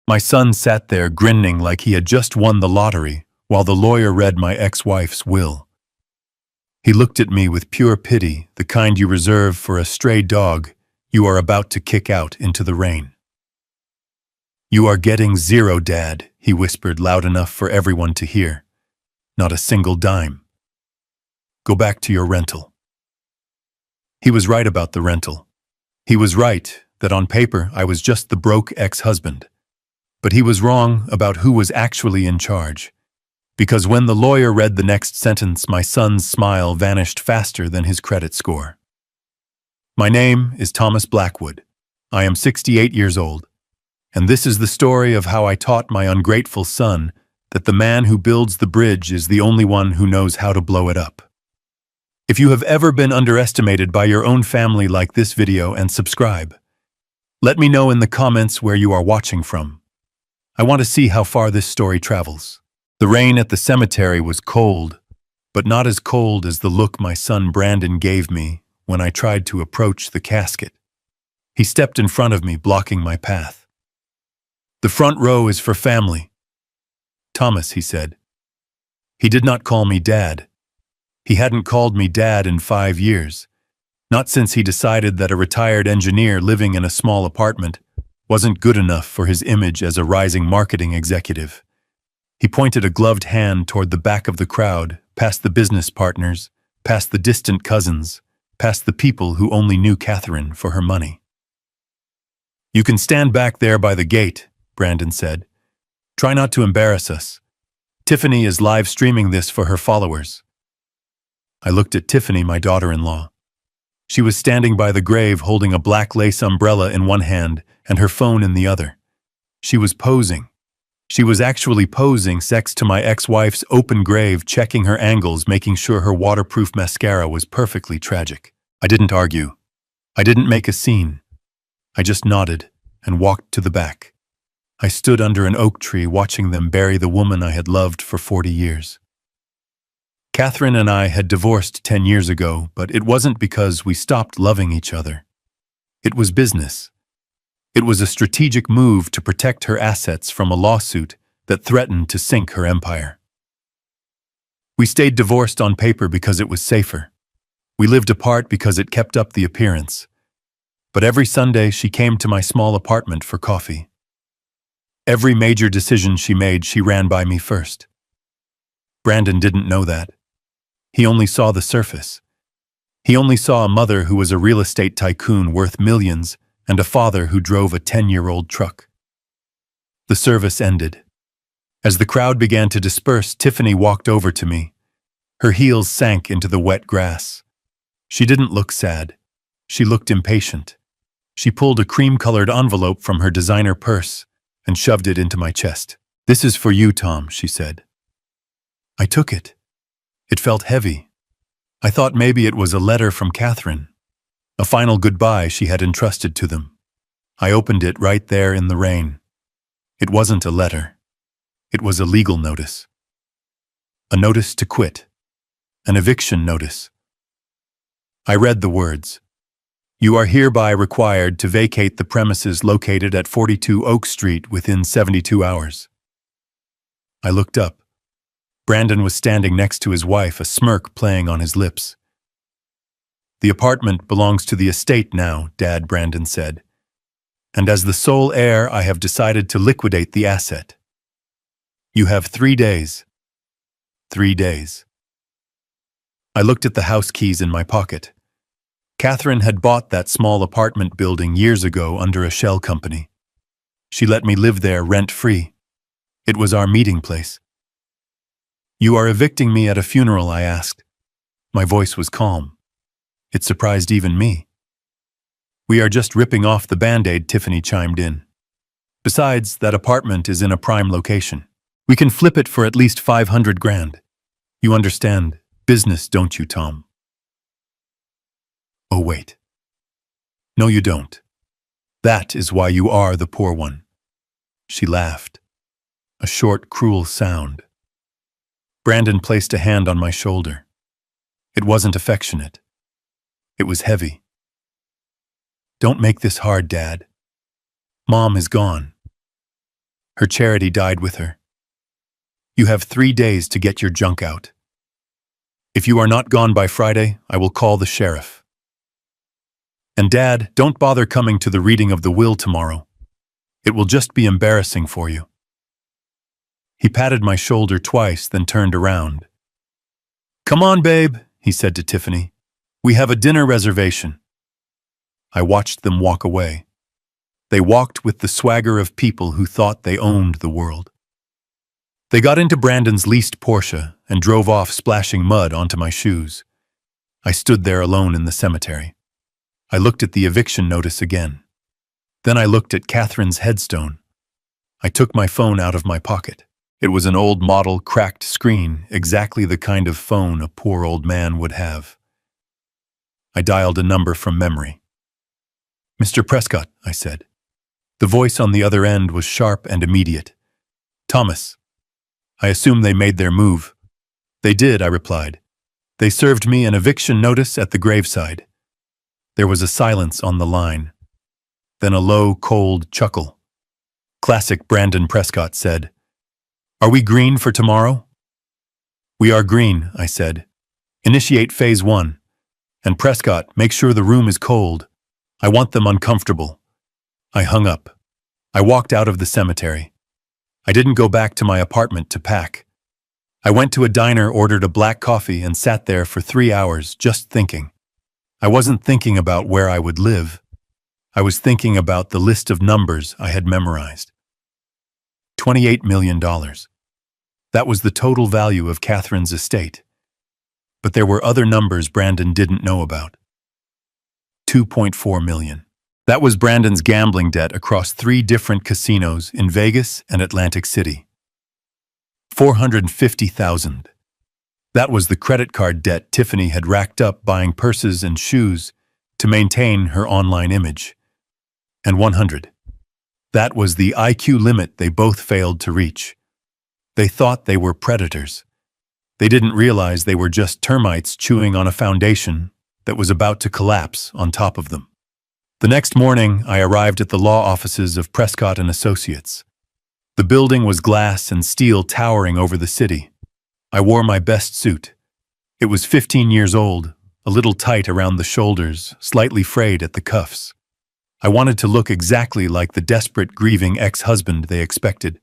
My son sat there grinning like he had just won the lottery while the lawyer read my ex-wife's will. He looked at me with pure pity, the kind you reserve for a stray dog you are about to kick out into the rain. "You are getting zero, Dad," he whispered loud enough for everyone to hear. "Not a single dime. Go back to your rental." He was right about the rental. He was right that on paper I was just the broke ex-husband. But he was wrong about who was actually in charge. Because when the lawyer read the next sentence, my son's smile vanished faster than his credit score. "My name is Thomas Blackwood. I am 68 years old. And this is the story of how I taught my ungrateful son that the man who builds the bridge is the only one who knows how to blow it up." If you have ever been underestimated by your own family, like this video and subscribe. Let me know in the comments where you are watching from. I want to see how far this story travels. The rain at the cemetery was cold, but not as cold as the look my son Brandon gave me when I tried to approach the casket. He stepped in front of me, blocking my path. "The front row is for family." "Thomas," he said. He did not call me Dad. He hadn't called me Dad in 5 years. Not since he decided that a retired engineer living in a small apartment wasn't good enough for his image as a rising marketing executive. He pointed a gloved hand toward the back of the crowd, past the business partners, past the distant cousins, past the people who only knew Catherine for her money. "You can stand back there by the gate," Brandon said. "Try not to embarrass us. Tiffany is live streaming this for her followers." I looked at Tiffany, my daughter-in-law. She was standing by the grave holding a black lace umbrella in one hand and her phone in the other. She was posing. She was actually posing next to my ex-wife's open grave, checking her angles, making sure her waterproof mascara was perfectly tragic. I didn't argue. I didn't make a scene. I just nodded and walked to the back. I stood under an oak tree watching them bury the woman I had loved for 40 years. Catherine and I had divorced 10 years ago, but it wasn't because we stopped loving each other. It was business. It was a strategic move to protect her assets from a lawsuit that threatened to sink her empire. We stayed divorced on paper because it was safer. We lived apart because it kept up the appearance. But every Sunday she came to my small apartment for coffee. Every major decision she made, she ran by me first. Brandon didn't know that. He only saw the surface. He only saw a mother who was a real estate tycoon worth millions and a father who drove a 10-year-old truck. The service ended. As the crowd began to disperse, Tiffany walked over to me. Her heels sank into the wet grass. She didn't look sad. She looked impatient. She pulled a cream-colored envelope from her designer purse and shoved it into my chest. "This is for you, Tom," she said. I took it. It felt heavy. I thought maybe it was a letter from Catherine, a final goodbye she had entrusted to them. I opened it right there in the rain. It wasn't a letter. It was a legal notice. A notice to quit. An eviction notice. I read the words. "You are hereby required to vacate the premises located at 42 Oak Street within 72 hours. I looked up. Brandon was standing next to his wife, a smirk playing on his lips. "The apartment belongs to the estate now, Dad," Brandon said. "And as the sole heir, I have decided to liquidate the asset. You have 3 days. 3 days. I looked at the house keys in my pocket. Catherine had bought that small apartment building years ago under a shell company. She let me live there rent-free. It was our meeting place. "You are evicting me at a funeral?" I asked. My voice was calm. It surprised even me. "We are just ripping off the Band-Aid," Tiffany chimed in. "Besides, that apartment is in a prime location. We can flip it for at least 500 grand. You understand business, don't you, Tom?" "Oh, wait. No, you don't. That is why you are the poor one." She laughed. A short, cruel sound. Brandon placed a hand on my shoulder. It wasn't affectionate. It was heavy. "Don't make this hard, Dad. Mom is gone." Her charity died with her. You have 3 days to get your junk out. If you are not gone by Friday, I will call the sheriff. And Dad, don't bother coming to the reading of the will tomorrow. It will just be embarrassing for you. He patted my shoulder twice, then turned around. Come on, babe, he said to Tiffany. We have a dinner reservation. I watched them walk away. They walked with the swagger of people who thought they owned the world. They got into Brandon's leased Porsche and drove off, splashing mud onto my shoes. I stood there alone in the cemetery. I looked at the eviction notice again. Then I looked at Catherine's headstone. I took my phone out of my pocket. It was an old model, cracked screen, exactly the kind of phone a poor old man would have. I dialed a number from memory. Mr. Prescott, I said. The voice on the other end was sharp and immediate. Thomas. I assume they made their move. They did, I replied. They served me an eviction notice at the graveside. There was a silence on the line. Then a low, cold chuckle. Classic Brandon Prescott said. Are we green for tomorrow? We are green, I said. Initiate phase 1. And Prescott, make sure the room is cold. I want them uncomfortable. I hung up. I walked out of the cemetery. I didn't go back to my apartment to pack. I went to a diner, ordered a black coffee, and sat there for 3 hours just thinking. I wasn't thinking about where I would live. I was thinking about the list of numbers I had memorized. $28 million. That was the total value of Catherine's estate. But there were other numbers Brandon didn't know about. $2.4 million. That was Brandon's gambling debt across 3 different casinos in Vegas and Atlantic City. $450,000. That was the credit card debt Tiffany had racked up buying purses and shoes to maintain her online image. And $100. That was the IQ limit they both failed to reach. They thought they were predators. They didn't realize they were just termites chewing on a foundation that was about to collapse on top of them. The next morning, I arrived at the law offices of Prescott & Associates. The building was glass and steel towering over the city. I wore my best suit. It was 15 years old, a little tight around the shoulders, slightly frayed at the cuffs. I wanted to look exactly like the desperate, grieving ex-husband they expected.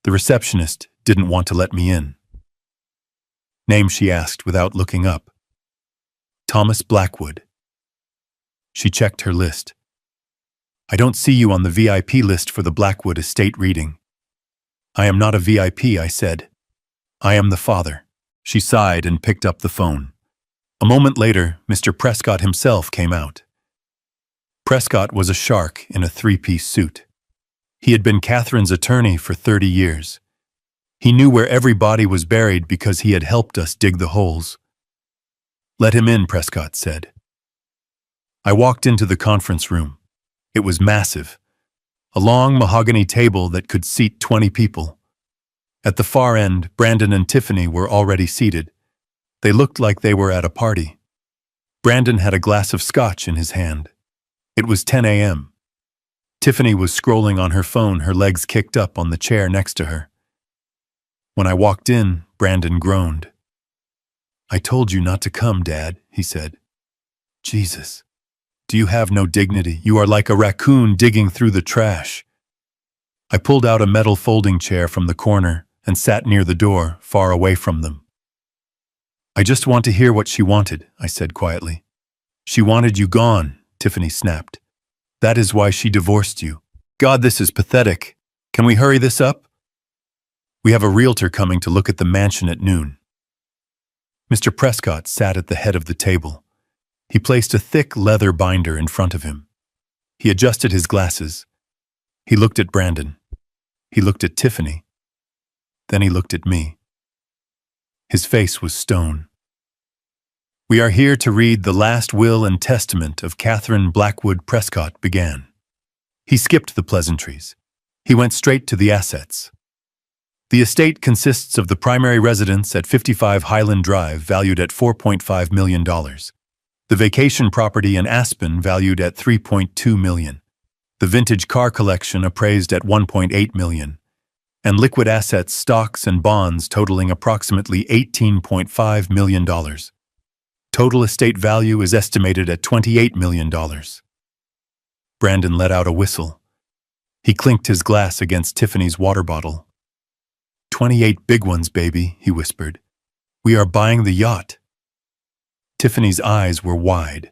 The receptionist didn't want to let me in. Name, she asked without looking up. Thomas Blackwood. She checked her list. I don't see you on the VIP list for the Blackwood estate reading. I am not a VIP, I said. I am the father. She sighed and picked up the phone. A moment later, Mr. Prescott himself came out. Prescott was a shark in a 3-piece suit. He had been Catherine's attorney for 30 years. He knew where every body was buried because he had helped us dig the holes. Let him in, Prescott said. I walked into the conference room. It was massive. A long mahogany table that could seat 20 people. At the far end, Brandon and Tiffany were already seated. They looked like they were at a party. Brandon had a glass of scotch in his hand. It was 10 a.m. Tiffany was scrolling on her phone, her legs kicked up on the chair next to her. When I walked in, Brandon groaned. I told you not to come, Dad, he said. Jesus. Do you have no dignity? You are like a raccoon digging through the trash. I pulled out a metal folding chair from the corner and sat near the door, far away from them. I just want to hear what she wanted, I said quietly. She wanted you gone, Tiffany snapped. That is why she divorced you. God, this is pathetic. Can we hurry this up? We have a realtor coming to look at the mansion at noon. Mr. Prescott sat at the head of the table. He placed a thick leather binder in front of him. He adjusted his glasses. He looked at Brandon. He looked at Tiffany. Then he looked at me. His face was stone. We are here to read the last will and testament of Catherine Blackwood Prescott began. He skipped the pleasantries. He went straight to the assets. The estate consists of the primary residence at 55 Highland Drive, valued at $4.5 million. The vacation property in Aspen, valued at $3.2 million. the vintage car collection appraised at $1.8 million, and liquid assets, stocks, and bonds totaling approximately $18.5 million. Total estate value is estimated at $28 million. Brandon let out a whistle. He clinked his glass against Tiffany's water bottle. 28 big ones, baby, he whispered. We are buying the yacht. Tiffany's eyes were wide.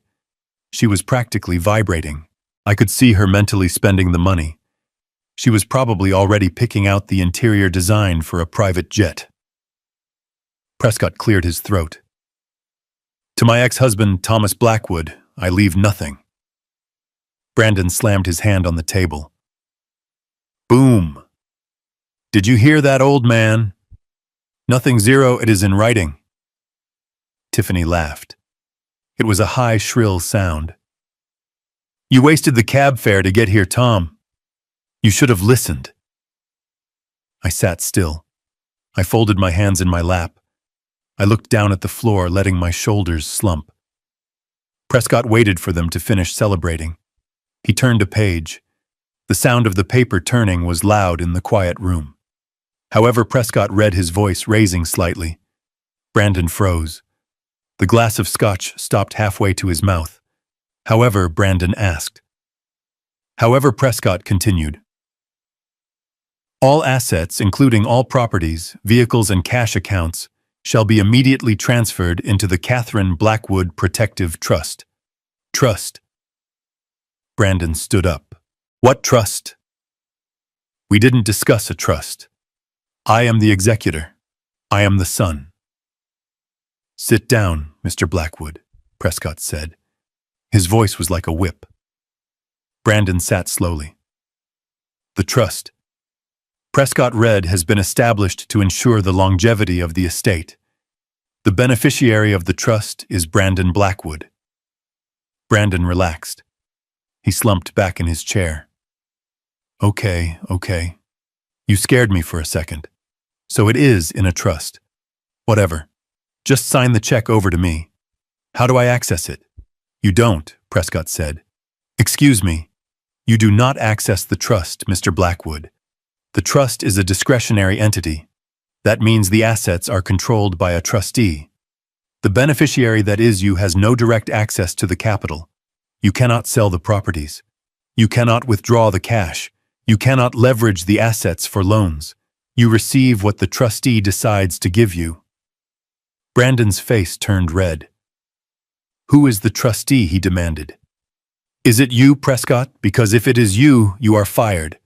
She was practically vibrating. I could see her mentally spending the money. She was probably already picking out the interior design for a private jet. Prescott cleared his throat. To my ex-husband, Thomas Blackwood, I leave nothing. Brandon slammed his hand on the table. Boom! Did you hear that, old man? Nothing, zero, it is in writing. Tiffany laughed. It was a high, shrill sound. You wasted the cab fare to get here, Tom. You should have listened. I sat still. I folded my hands in my lap. I looked down at the floor, letting my shoulders slump. Prescott waited for them to finish celebrating. He turned a page. The sound of the paper turning was loud in the quiet room. However, Prescott read, his voice raising slightly. Brandon froze. The glass of scotch stopped halfway to his mouth. However, Brandon asked. However, Prescott continued. All assets, including all properties, vehicles, and cash accounts, shall be immediately transferred into the Catherine Blackwood Protective Trust. Trust. Brandon stood up. What trust? We didn't discuss a trust. I am the executor. I am the son. Sit down, Mr. Blackwood, Prescott said. His voice was like a whip. Brandon sat slowly. The trust, Prescott read, has been established to ensure the longevity of the estate. The beneficiary of the trust is Brandon Blackwood. Brandon relaxed. He slumped back in his chair. Okay. You scared me for a second. So it is in a trust. Whatever. Just sign the check over to me. How do I access it? You don't, Prescott said. Excuse me. You do not access the trust, Mr. Blackwood. The trust is a discretionary entity. That means the assets are controlled by a trustee. The beneficiary, that is you, has no direct access to the capital. You cannot sell the properties. You cannot withdraw the cash. You cannot leverage the assets for loans. You receive what the trustee decides to give you. Brandon's face turned red. Who is the trustee? He demanded. Is it you, Prescott? Because if it is you, you are fired.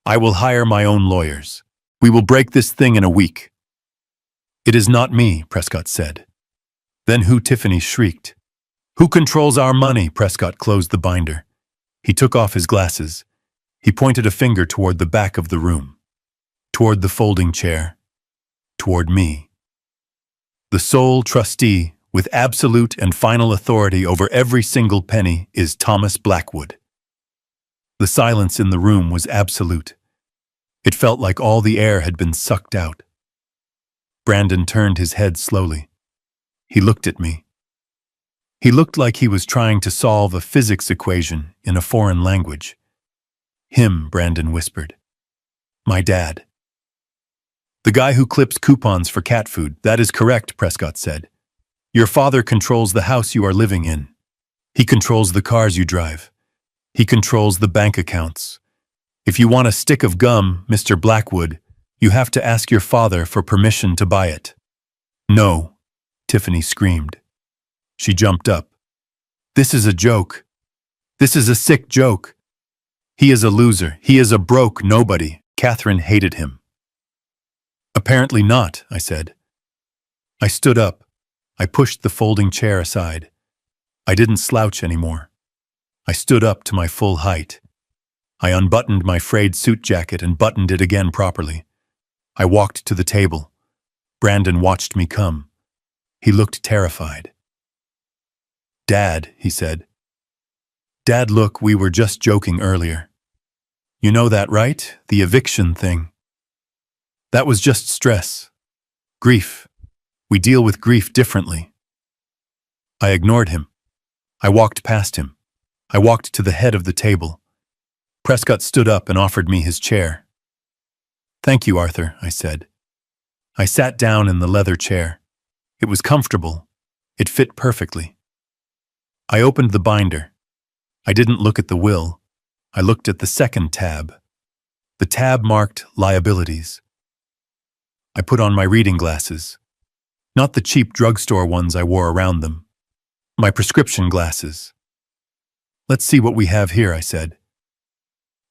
I will hire my own lawyers. We will break this thing in a week. It is not me, Prescott said. Then who? Tiffany shrieked. Who controls our money? Prescott closed the binder. He took off his glasses. He pointed a finger toward the back of the room. Toward the folding chair. Toward me. The sole trustee, with absolute and final authority over every single penny, is Thomas Blackwood. The silence in the room was absolute. It felt like all the air had been sucked out. Brandon turned his head slowly. He looked at me. He looked like he was trying to solve a physics equation in a foreign language. Him, Brandon whispered. My dad. The guy who clips coupons for cat food. That is correct, Prescott said. Your father controls the house you are living in. He controls the cars you drive. He controls the bank accounts. If you want a stick of gum, Mr. Blackwood, you have to ask your father for permission to buy it. No, Tiffany screamed. She jumped up. This is a joke. This is a sick joke. He is a loser. He is a broke nobody. Catherine hated him. Apparently not, I said. I stood up. I pushed the folding chair aside. I didn't slouch anymore. I stood up to my full height. I unbuttoned my frayed suit jacket and buttoned it again properly. I walked to the table. Brandon watched me come. He looked terrified. Dad, he said. Dad, look, we were just joking earlier. You know that, right? The eviction thing. That was just stress. Grief. We deal with grief differently. I ignored him. I walked past him. I walked to the head of the table. Prescott stood up and offered me his chair. "Thank you, Arthur," I said. I sat down in the leather chair. It was comfortable. It fit perfectly. I opened the binder. I didn't look at the will. I looked at the second tab. The tab marked liabilities. I put on my reading glasses. Not the cheap drugstore ones I wore around them. My prescription glasses. "Let's see what we have here," I said.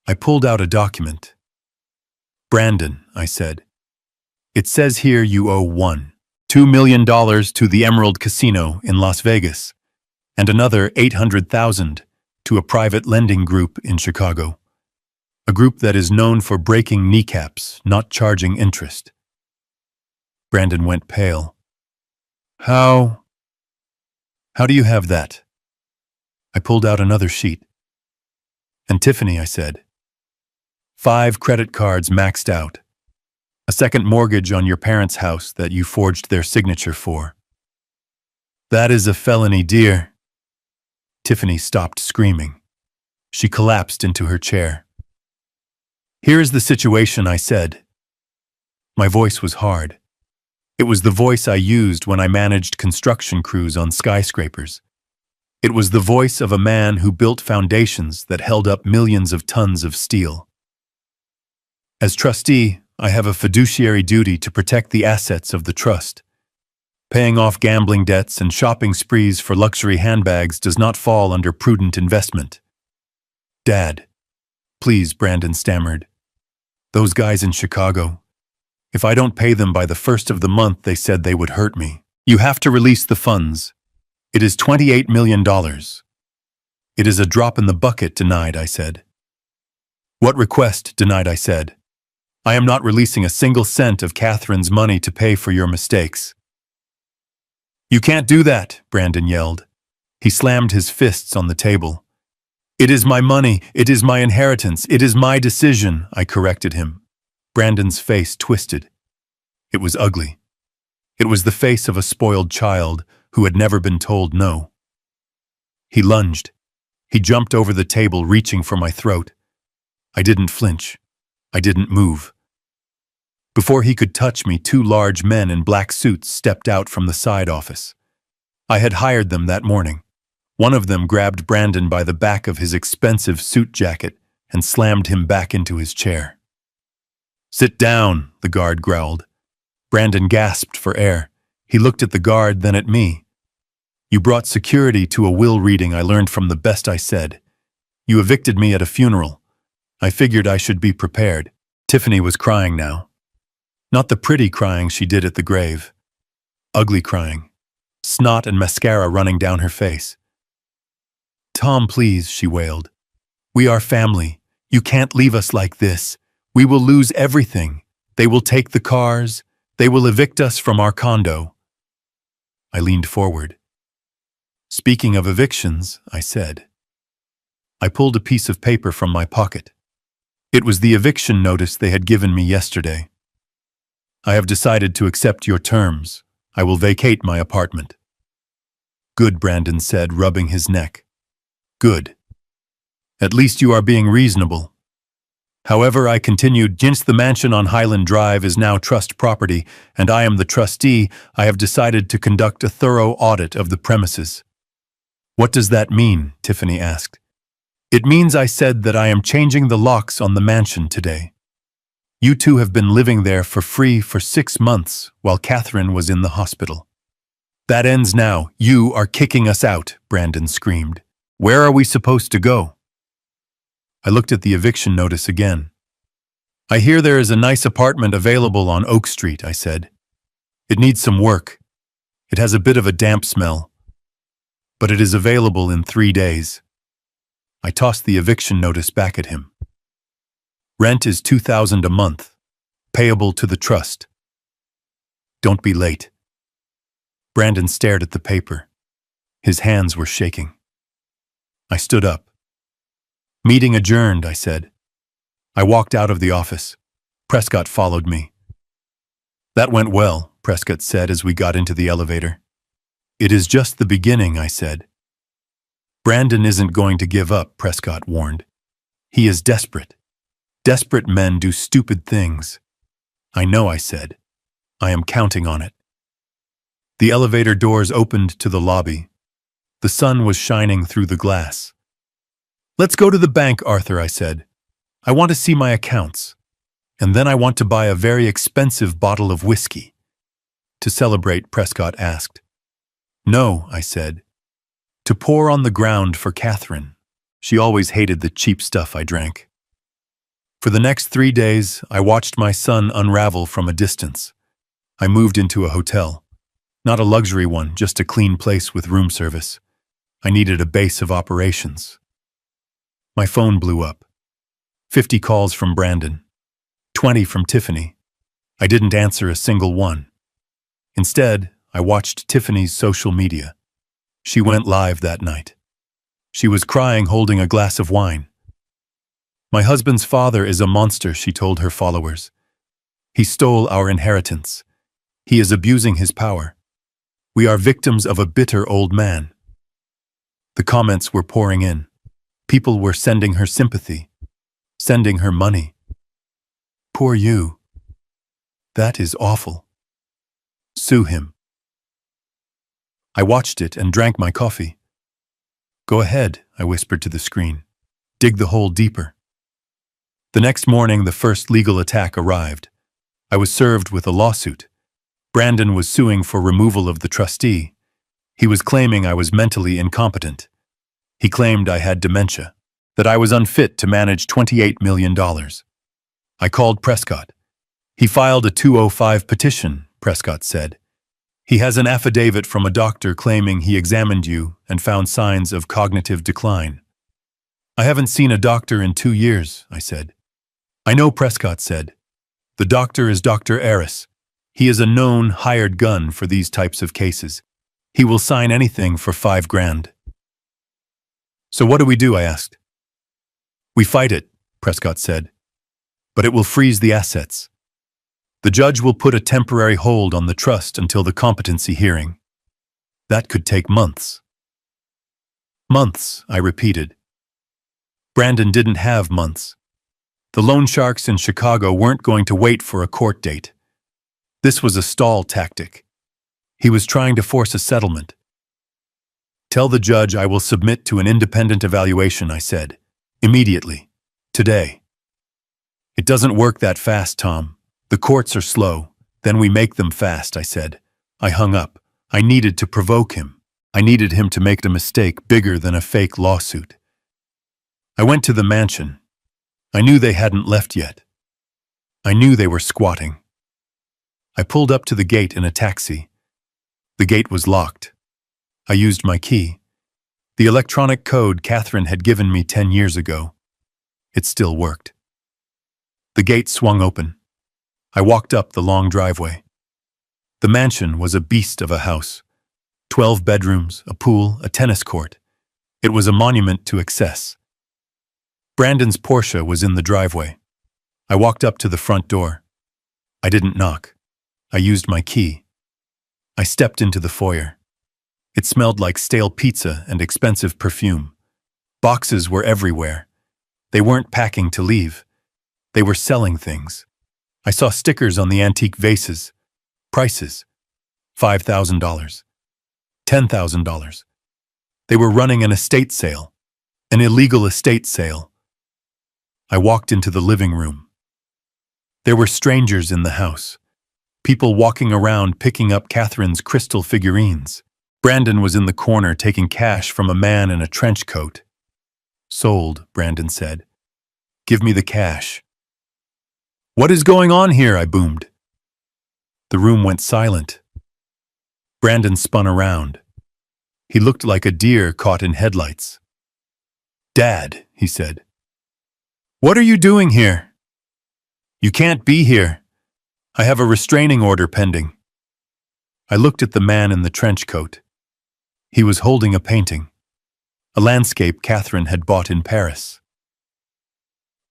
I pulled out a document. "Brandon," I said. "It says here you owe $2 million to the Emerald Casino in Las Vegas, and another $800,000 to a private lending group in Chicago. A group that is known for breaking kneecaps, not charging interest." Brandon went pale. How do you have that?" I pulled out another sheet. "And Tiffany," I said. 5 credit cards maxed out. A second mortgage on your parents' house that you forged their signature for." "That is a felony, dear." Tiffany stopped screaming. She collapsed into her chair. "Here is the situation," I said. My voice was hard. It was the voice I used when I managed construction crews on skyscrapers. It was the voice of a man who built foundations that held up millions of tons of steel. "As trustee, I have a fiduciary duty to protect the assets of the trust. Paying off gambling debts and shopping sprees for luxury handbags does not fall under prudent investment." "Dad, please," Brandon stammered. "Those guys in Chicago. If I don't pay them by the 1st of the month, they said they would hurt me. You have to release the funds. It is $28 million. It is a drop in the bucket," denied, I said. "What request?" denied, I said. "I am not releasing a single cent of Catherine's money to pay for your mistakes." "You can't do that," Brandon yelled. He slammed his fists on the table. "It is my money. It is my inheritance. It is my decision," I corrected him. Brandon's face twisted. It was ugly. It was the face of a spoiled child who had never been told no. He lunged. He jumped over the table, reaching for my throat. I didn't flinch. I didn't move. Before he could touch me, 2 large men in black suits stepped out from the side office. I had hired them that morning. One of them grabbed Brandon by the back of his expensive suit jacket and slammed him back into his chair. "Sit down," the guard growled. Brandon gasped for air. He looked at the guard, then at me. "You brought security to a will reading I learned from the best," I said. "You evicted me at a funeral. I figured I should be prepared." Tiffany was crying now. Not the pretty crying she did at the grave. Ugly crying. Snot and mascara running down her face. "Tom, please," she wailed. "We are family. You can't leave us like this. We will lose everything. They will take the cars. They will evict us from our condo." I leaned forward. "Speaking of evictions," I said. I pulled a piece of paper from my pocket. It was the eviction notice they had given me yesterday. "I have decided to accept your terms. I will vacate my apartment." "Good," Brandon said, rubbing his neck. "Good. At least you are being reasonable." However, I continued, since the mansion on Highland Drive is now trust property, and I am the trustee, I have decided to conduct a thorough audit of the premises. "What does that mean?" Tiffany asked. "It means," I said, "that I am changing the locks on the mansion today. You two have been living there for free for 6 months while Catherine was in the hospital. That ends now. You are kicking us out," Brandon screamed. "Where are we supposed to go?" I looked at the eviction notice again. "I hear there is a nice apartment available on Oak Street," I said. "It needs some work. It has a bit of a damp smell. But it is available in 3 days." I tossed the eviction notice back at him. "Rent is $2,000 a month, payable to the trust. Don't be late." Brandon stared at the paper. His hands were shaking. I stood up. "Meeting adjourned," I said. I walked out of the office. Prescott followed me. "That went well," Prescott said as we got into the elevator. "It is just the beginning," I said. "Brandon isn't going to give up," Prescott warned. He is desperate. Desperate men do stupid things. I know, I said. I am counting on it. The elevator doors opened to the lobby. The sun was shining through the glass. Let's go to the bank, Arthur, I said. I want to see my accounts. And then I want to buy a very expensive bottle of whiskey. To celebrate, Prescott asked. No, I said. To pour on the ground for Catherine. She always hated the cheap stuff I drank. For the next 3 days, I watched my son unravel from a distance. I moved into a hotel. Not a luxury one, just a clean place with room service. I needed a base of operations. My phone blew up. 50 calls from Brandon. 20 from Tiffany. I didn't answer a single one. Instead, I watched Tiffany's social media. She went live that night. She was crying, holding a glass of wine. My husband's father is a monster, she told her followers. He stole our inheritance. He is abusing his power. We are victims of a bitter old man. The comments were pouring in. People were sending her sympathy, sending her money. Poor you. That is awful. Sue him. I watched it and drank my coffee. Go ahead, I whispered to the screen. Dig the hole deeper. The next morning, the first legal attack arrived. I was served with a lawsuit. Brandon was suing for removal of the trustee. He was claiming I was mentally incompetent. He claimed I had dementia, that I was unfit to manage $28 million. I called Prescott. He filed a 205 petition, Prescott said. He has an affidavit from a doctor claiming he examined you and found signs of cognitive decline. I haven't seen a doctor in 2 years, I said. I know, Prescott said. The doctor is Dr. Aris. He is a known hired gun for these types of cases. He will sign anything for $5 grand. So what do we do, I asked. We fight it, Prescott said. But it will freeze the assets. The judge will put a temporary hold on the trust until the competency hearing. That could take months. Months, I repeated. Brandon didn't have months. The loan sharks in Chicago weren't going to wait for a court date. This was a stall tactic. He was trying to force a settlement. Tell the judge I will submit to an independent evaluation, I said. Immediately. Today. It doesn't work that fast, Tom. The courts are slow. Then we make them fast, I said. I hung up. I needed to provoke him. I needed him to make a mistake bigger than a fake lawsuit. I went to the mansion. I knew they hadn't left yet. I knew they were squatting. I pulled up to the gate in a taxi. The gate was locked. I used my key. The electronic code Catherine had given me 10 years ago. It still worked. The gate swung open. I walked up the long driveway. The mansion was a beast of a house. 12 bedrooms, a pool, a tennis court. It was a monument to excess. Brandon's Porsche was in the driveway. I walked up to the front door. I didn't knock. I used my key. I stepped into the foyer. It smelled like stale pizza and expensive perfume. Boxes were everywhere. They weren't packing to leave. They were selling things. I saw stickers on the antique vases. Prices. $5,000. $10,000. They were running an estate sale. An illegal estate sale. I walked into the living room. There were strangers in the house. People walking around picking up Catherine's crystal figurines. Brandon was in the corner taking cash from a man in a trench coat. Sold, Brandon said. Give me the cash. What is going on here? I boomed. The room went silent. Brandon spun around. He looked like a deer caught in headlights. Dad, he said. What are you doing here? You can't be here. I have a restraining order pending. I looked at the man in the trench coat. He was holding a painting. A landscape Catherine had bought in Paris.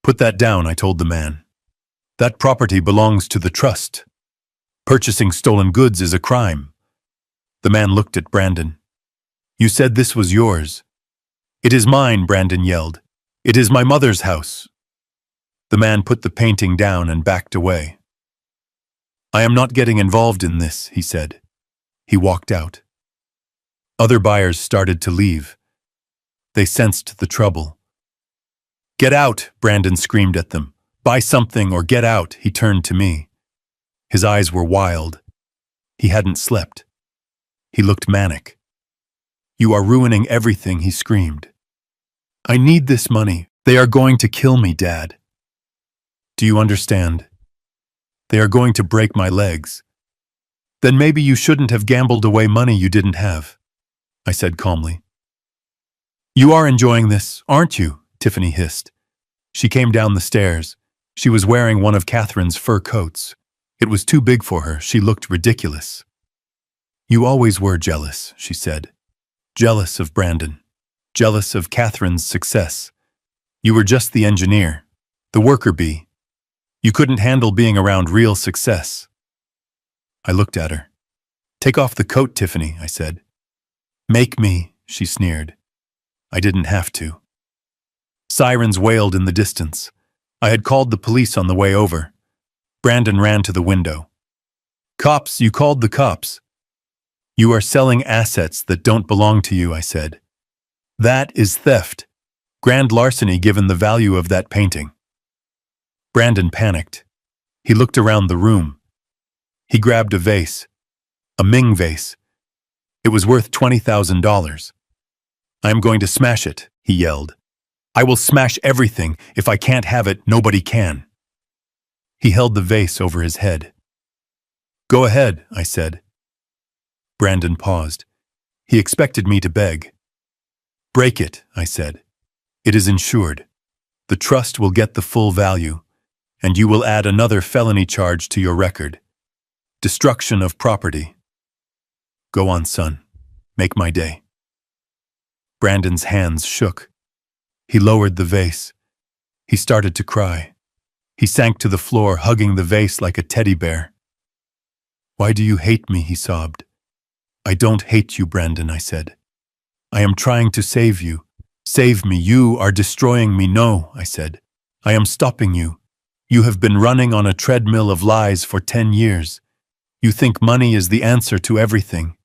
Put that down, I told the man. That property belongs to the trust. Purchasing stolen goods is a crime. The man looked at Brandon. You said this was yours. It is mine, Brandon yelled. It is my mother's house. The man put the painting down and backed away. I am not getting involved in this, he said. He walked out. Other buyers started to leave. They sensed the trouble. Get out, Brandon screamed at them. Buy something or get out, he turned to me. His eyes were wild. He hadn't slept. He looked manic. You are ruining everything, he screamed. I need this money. They are going to kill me, Dad. Do you understand? They are going to break my legs. Then maybe you shouldn't have gambled away money you didn't have, I said calmly. You are enjoying this, aren't you? Tiffany hissed. She came down the stairs. She was wearing one of Catherine's fur coats. It was too big for her. She looked ridiculous. You always were jealous, she said. Jealous of Brandon. Jealous of Catherine's success. You were just the engineer, the worker bee. You couldn't handle being around real success. I looked at her. Take off the coat, Tiffany, I said. Make me, she sneered. I didn't have to. Sirens wailed in the distance. I had called the police on the way over. Brandon ran to the window. Cops, you called the cops. You are selling assets that don't belong to you, I said. That is theft. Grand larceny given the value of that painting. Brandon panicked. He looked around the room. He grabbed a vase. A Ming vase. It was worth $20,000. I am going to smash it, he yelled. I will smash everything. If I can't have it, nobody can. He held the vase over his head. Go ahead, I said. Brandon paused. He expected me to beg. Break it, I said. It is insured. The trust will get the full value, and you will add another felony charge to your record. Destruction of property. Go on, son. Make my day. Brandon's hands shook. He lowered the vase. He started to cry. He sank to the floor, hugging the vase like a teddy bear. Why do you hate me? He sobbed. I don't hate you, Brandon, I said. I am trying to save you. Save me. You are destroying me. No, I said. I am stopping you. You have been running on a treadmill of lies for 10 years. You think money is the answer to everything.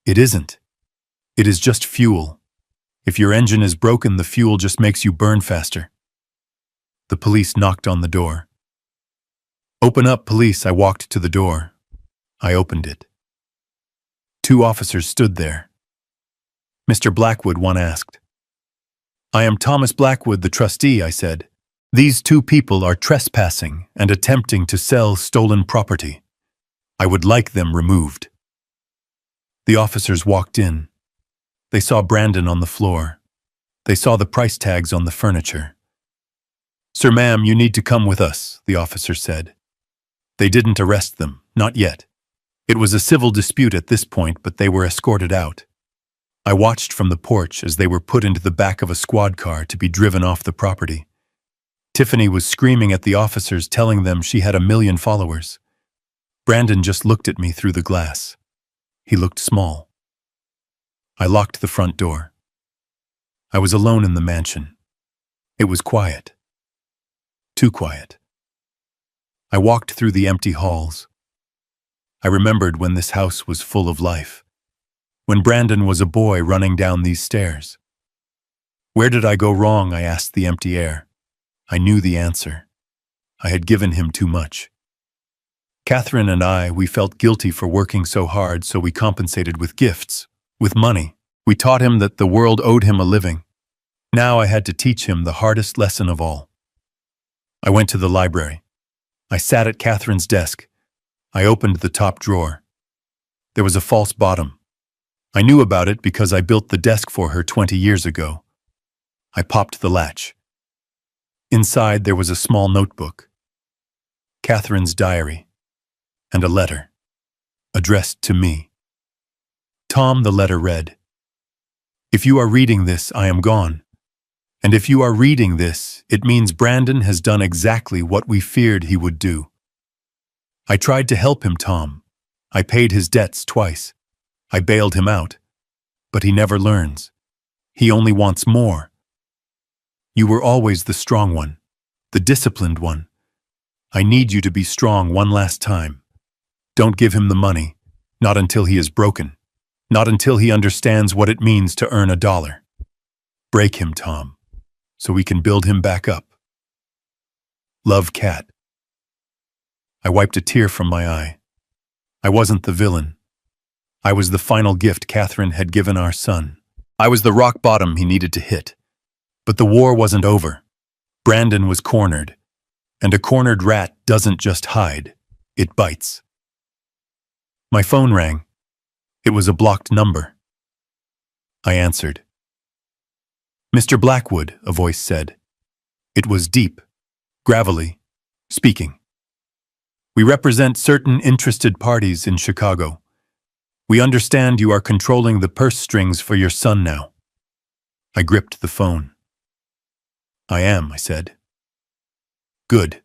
It isn't. It is just fuel. If your engine is broken, the fuel just makes you burn faster. The police knocked on the door. Open up, police. I walked to the door. I opened it. 2 officers stood there. Mr. Blackwood, one asked. I am Thomas Blackwood, the trustee, I said. These 2 people are trespassing and attempting to sell stolen property. I would like them removed. The officers walked in. They saw Brandon on the floor. They saw the price tags on the furniture. Sir, ma'am, you need to come with us, the officer said. They didn't arrest them, not yet. It was a civil dispute at this point, but they were escorted out. I watched from the porch as they were put into the back of a squad car to be driven off the property. Tiffany was screaming at the officers, telling them she had 1 million followers. Brandon just looked at me through the glass. He looked small. I locked the front door. I was alone in the mansion. It was quiet. Too quiet. I walked through the empty halls. I remembered when this house was full of life. When Brandon was a boy running down these stairs. Where did I go wrong? I asked the empty air. I knew the answer. I had given him too much. Catherine and I, we felt guilty for working so hard, so we compensated with gifts, with money. We taught him that the world owed him a living. Now I had to teach him the hardest lesson of all. I went to the library. I sat at Catherine's desk. I opened the top drawer. There was a false bottom. I knew about it because I built the desk for her 20 years ago. I popped the latch. Inside there was a small notebook. Catherine's diary. And a letter. Addressed to me. Tom, the letter read, If you are reading this, I am gone. And if you are reading this, it means Brandon has done exactly what we feared he would do. I tried to help him, Tom. I paid his debts twice. I bailed him out. But he never learns. He only wants more. You were always the strong one, the disciplined one. I need you to be strong one last time. Don't give him the money, not until he is broken, not until he understands what it means to earn $1. Break him, Tom, so we can build him back up. Love, Kat. I wiped a tear from my eye. I wasn't the villain. I was the final gift Catherine had given our son. I was the rock bottom he needed to hit. But the war wasn't over. Brandon was cornered. And a cornered rat doesn't just hide, it bites. My phone rang. It was a blocked number. I answered. Mr. Blackwood, a voice said. It was deep, gravelly, speaking. We represent certain interested parties in Chicago. We understand you are controlling the purse strings for your son now. I gripped the phone. I am, I said. Good.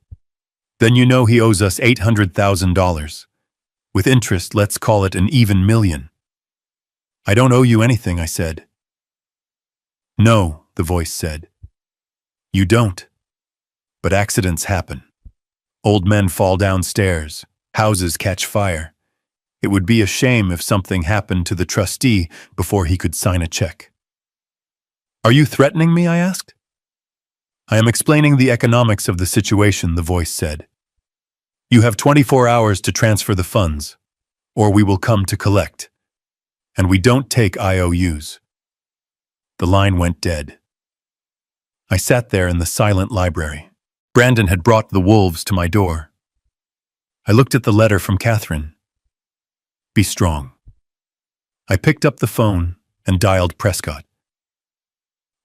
Then you know he owes us $800,000. With interest, let's call it an even million. I don't owe you anything, I said. No, the voice said. You don't. But accidents happen. Old men fall downstairs. Houses catch fire. It would be a shame if something happened to the trustee before he could sign a check. Are you threatening me? I asked. I am explaining the economics of the situation, the voice said. You have 24 hours to transfer the funds, or we will come to collect. And we don't take IOUs. The line went dead. I sat there in the silent library. Brandon had brought the wolves to my door. I looked at the letter from Catherine. Be strong. I picked up the phone and dialed Prescott.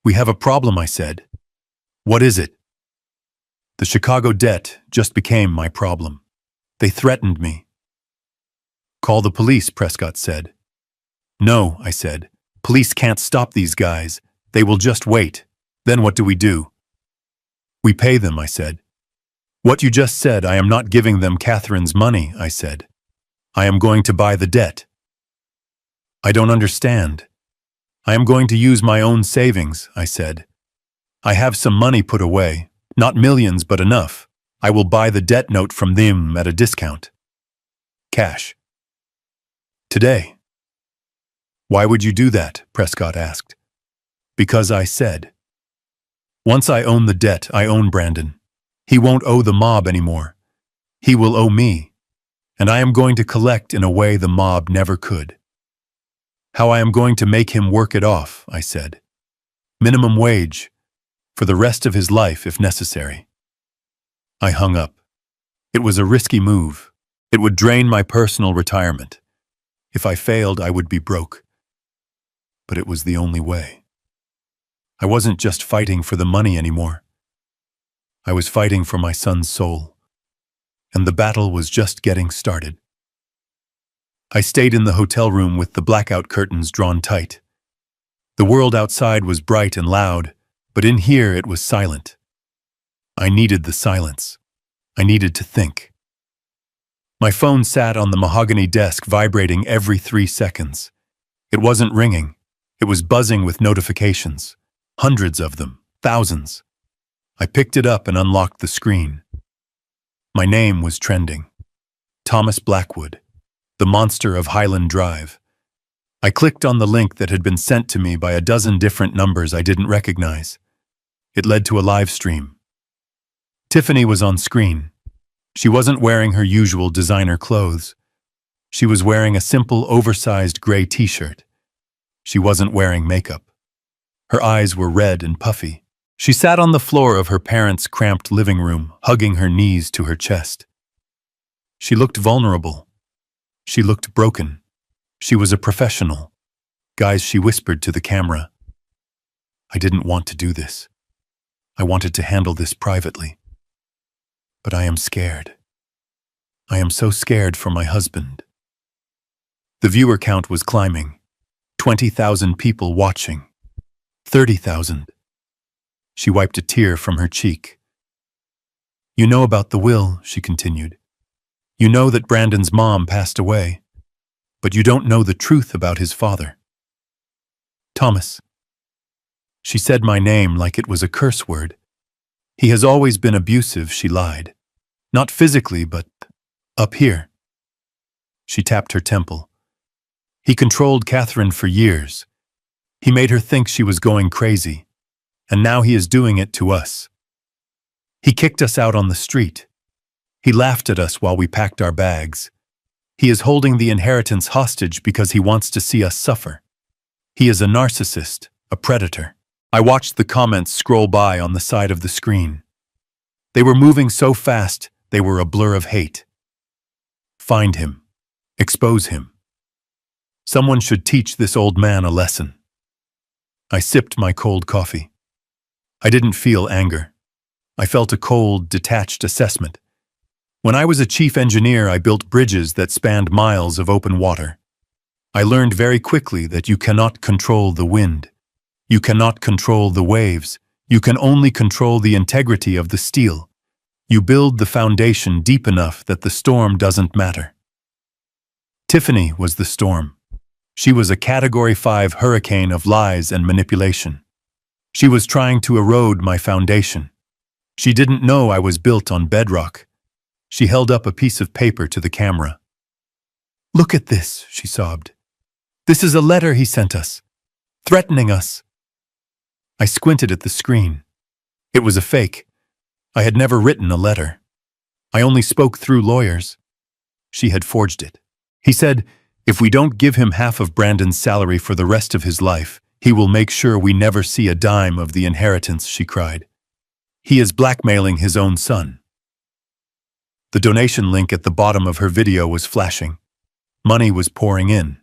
We have a problem, I said. What is it? The Chicago debt just became my problem. They threatened me. Call the police, Prescott said. No, I said. Police can't stop these guys. They will just wait. Then what do? We pay them, I said. What you just said, I am not giving them Catherine's money, I said. I am going to buy the debt. I don't understand. I am going to use my own savings, I said. I have some money put away, not millions, but enough. I will buy the debt note from them at a discount. Cash. Today. Why would you do that? Prescott asked. Because I said. Once I own the debt, I own Brandon. He won't owe the mob anymore. He will owe me. And I am going to collect in a way the mob never could. How I am going to make him work it off, I said. Minimum wage. For the rest of his life, if necessary. I hung up. It was a risky move. It would drain my personal retirement. If I failed, I would be broke. But it was the only way. I wasn't just fighting for the money anymore. I was fighting for my son's soul. And the battle was just getting started. I stayed in the hotel room with the blackout curtains drawn tight. The world outside was bright and loud, but in here it was silent. I needed the silence. I needed to think. My phone sat on the mahogany desk, vibrating every 3 seconds. It wasn't ringing. It was buzzing with notifications. Hundreds of them. Thousands. I picked it up and unlocked the screen. My name was trending. Thomas Blackwood, the monster of Highland Drive. I clicked on the link that had been sent to me by a dozen different numbers I didn't recognize. It led to a live stream. Tiffany was on screen. She wasn't wearing her usual designer clothes. She was wearing a simple, oversized gray t-shirt. She wasn't wearing makeup. Her eyes were red and puffy. She sat on the floor of her parents' cramped living room, hugging her knees to her chest. She looked vulnerable. She looked broken. She was a professional. Guys, she whispered to the camera. I didn't want to do this. I wanted to handle this privately. But I am scared. I am so scared for my husband. The viewer count was climbing. 20,000 people watching. 30,000. She wiped a tear from her cheek. You know about the will, she continued. You know that Brandon's mom passed away, but you don't know the truth about his father. Thomas. She said my name like it was a curse word. He has always been abusive, she lied. Not physically, but up here. She tapped her temple. He controlled Catherine for years. He made her think she was going crazy. And now he is doing it to us. He kicked us out on the street. He laughed at us while we packed our bags. He is holding the inheritance hostage because he wants to see us suffer. He is a narcissist, a predator. I watched the comments scroll by on the side of the screen. They were moving so fast, they were a blur of hate. Find him. Expose him. Someone should teach this old man a lesson. I sipped my cold coffee. I didn't feel anger. I felt a cold, detached assessment. When I was a chief engineer, I built bridges that spanned miles of open water. I learned very quickly that you cannot control the wind. You cannot control the waves. You can only control the integrity of the steel. You build the foundation deep enough that the storm doesn't matter. Tiffany was the storm. She was a Category 5 hurricane of lies and manipulation. She was trying to erode my foundation. She didn't know I was built on bedrock. She held up a piece of paper to the camera. "Look at this," she sobbed. "This is a letter he sent us, threatening us." I squinted at the screen. It was a fake. I had never written a letter. I only spoke through lawyers. She had forged it. He said, "If we don't give him half of Brandon's salary for the rest of his life, he will make sure we never see a dime of the inheritance," she cried. "He is blackmailing his own son." The donation link at the bottom of her video was flashing. Money was pouring in.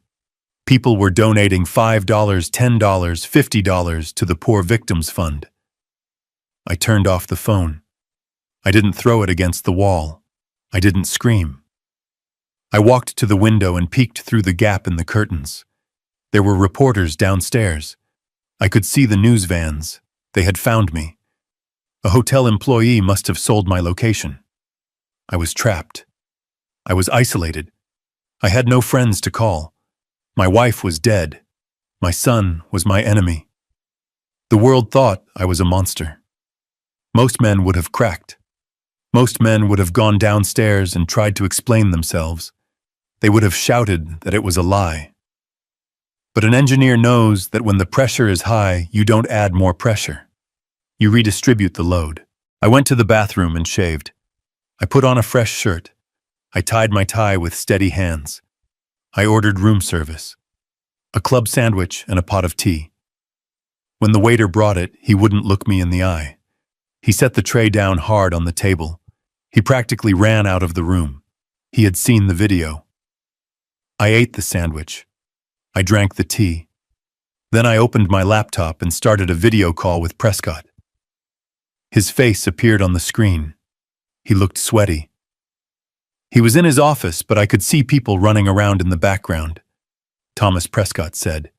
People were donating $5, $10, $50 to the Poor Victims Fund. I turned off the phone. I didn't throw it against the wall. I didn't scream. I walked to the window and peeked through the gap in the curtains. There were reporters downstairs. I could see the news vans. They had found me. A hotel employee must have sold my location. I was trapped. I was isolated. I had no friends to call. My wife was dead. My son was my enemy. The world thought I was a monster. Most men would have cracked. Most men would have gone downstairs and tried to explain themselves. They would have shouted that it was a lie. But an engineer knows that when the pressure is high, you don't add more pressure. You redistribute the load. I went to the bathroom and shaved. I put on a fresh shirt. I tied my tie with steady hands. I ordered room service, a club sandwich and a pot of tea. When the waiter brought it, he wouldn't look me in the eye. He set the tray down hard on the table. He practically ran out of the room. He had seen the video. I ate the sandwich. I drank the tea. Then I opened my laptop and started a video call with Prescott. His face appeared on the screen. He looked sweaty. He was in his office, but I could see people running around in the background. Thomas Prescott said,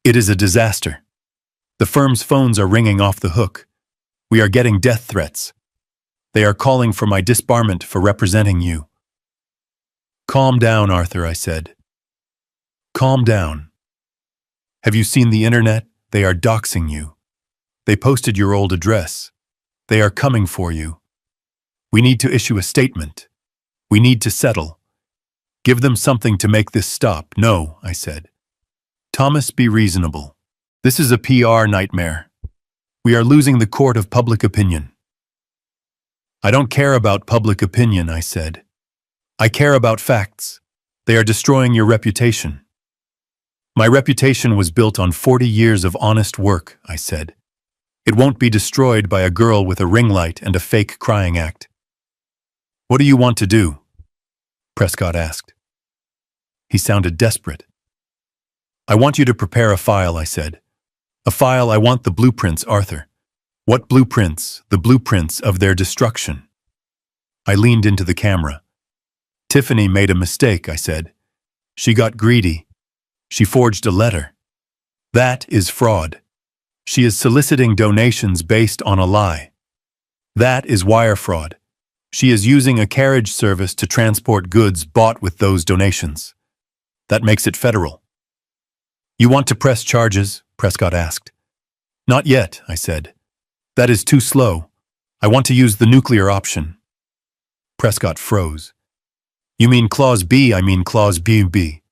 "It is a disaster. The firm's phones are ringing off the hook. We are getting death threats. They are calling for my disbarment for representing you." "Calm down, Arthur," I said. "Calm down. Have you seen the internet? They are doxing you. They posted your old address. They are coming for you. We need to issue a statement. We need to settle. Give them something to make this stop." "No," I said. "Thomas, be reasonable. This is a PR nightmare. We are losing the court of public opinion." "I don't care about public opinion," I said. "I care about facts. They are destroying your reputation." "My reputation was built on 40 years of honest work," I said. "It won't be destroyed by a girl with a ring light and a fake crying act." "What do you want to do?" Prescott asked. He sounded desperate. "I want you to prepare a file," I said. "A file. I want the blueprints, Arthur." "What blueprints?" "The blueprints of their destruction." I leaned into the camera. "Tiffany made a mistake," I said. "She got greedy. She forged a letter. That is fraud. She is soliciting donations based on a lie. That is wire fraud. She is using a carriage service to transport goods bought with those donations. That makes it federal." "You want to press charges?" Prescott asked. Not yet, I said. That is too slow. I want to use the nuclear option. Prescott froze. You mean Clause B, I mean Clause B.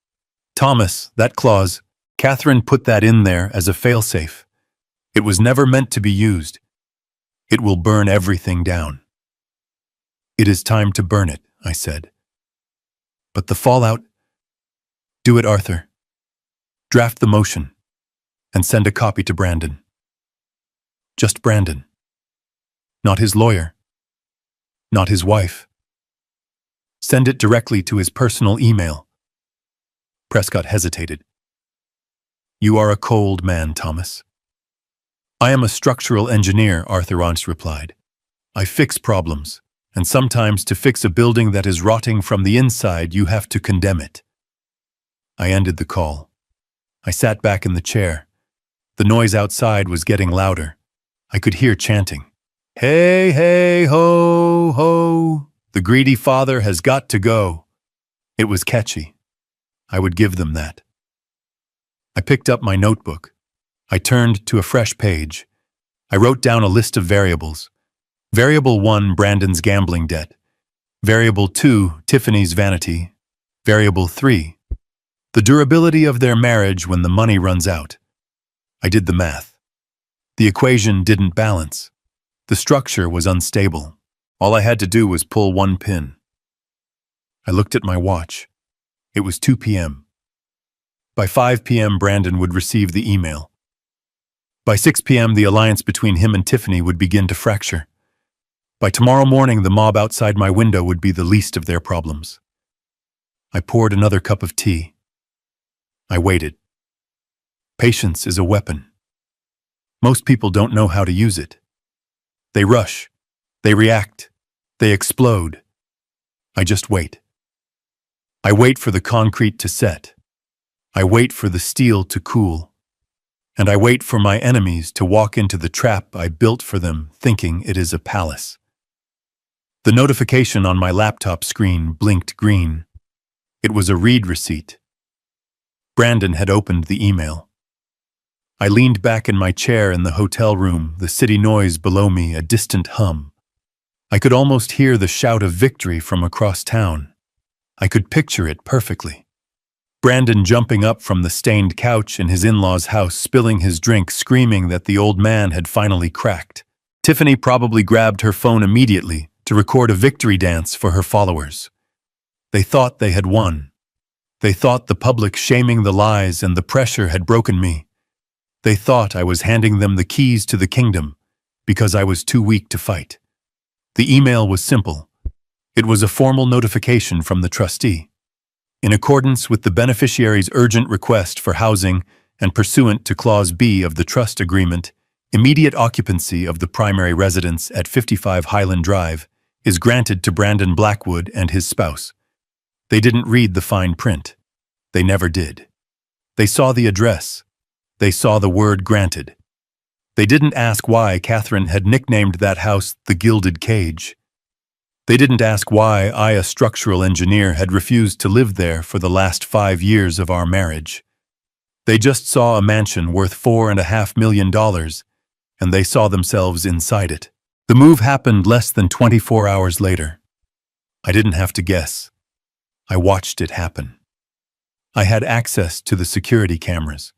Thomas, that clause, Catherine put that in there as a failsafe. It was never meant to be used. It will burn everything down. It is time to burn it, I said. But the fallout? Do it, Arthur. Draft the motion and send a copy to Brandon. Just Brandon. Not his lawyer. Not his wife. Send it directly to his personal email. Prescott hesitated. You are a cold man, Thomas. I am a structural engineer, Arthur Rance replied. I fix problems, and sometimes to fix a building that is rotting from the inside, you have to condemn it. I ended the call. I sat back in the chair. The noise outside was getting louder. I could hear chanting. Hey, hey, ho, ho. The greedy father has got to go. It was catchy. I would give them that. I picked up my notebook. I turned to a fresh page. I wrote down a list of variables. Variable 1, Brandon's gambling debt. Variable 2, Tiffany's vanity. Variable 3, the durability of their marriage when the money runs out. I did the math. The equation didn't balance. The structure was unstable. All I had to do was pull one pin. I looked at my watch. It was 2 p.m. By 5 p.m., Brandon would receive the email. By 6 p.m., the alliance between him and Tiffany would begin to fracture. By tomorrow morning, the mob outside my window would be the least of their problems. I poured another cup of tea. I waited. Patience is a weapon. Most people don't know how to use it. They rush. They react. They explode. I just wait. I wait for the concrete to set. I wait for the steel to cool. And I wait for my enemies to walk into the trap I built for them, thinking it is a palace. The notification on my laptop screen blinked green. It was a read receipt. Brandon had opened the email. I leaned back in my chair in the hotel room, the city noise below me a distant hum. I could almost hear the shout of victory from across town. I could picture it perfectly. Brandon jumping up from the stained couch in his in-law's house, spilling his drink, screaming that the old man had finally cracked. Tiffany probably grabbed her phone immediately to record a victory dance for her followers. They thought they had won. They thought the public shaming the lies and the pressure had broken me. They thought I was handing them the keys to the kingdom because I was too weak to fight. The email was simple. It was a formal notification from the trustee. In accordance with the beneficiary's urgent request for housing and pursuant to Clause B of the trust agreement, immediate occupancy of the primary residence at 55 Highland Drive is granted to Brandon Blackwood and his spouse. They didn't read the fine print. They never did. They saw the address. They saw the word granted. They didn't ask why Catherine had nicknamed that house the Gilded Cage. They didn't ask why I, a structural engineer, had refused to live there for the last 5 years of our marriage. They just saw a mansion worth $4.5 million, and they saw themselves inside it. The move happened less than 24 hours later. I didn't have to guess. I watched it happen. I had access to the security cameras.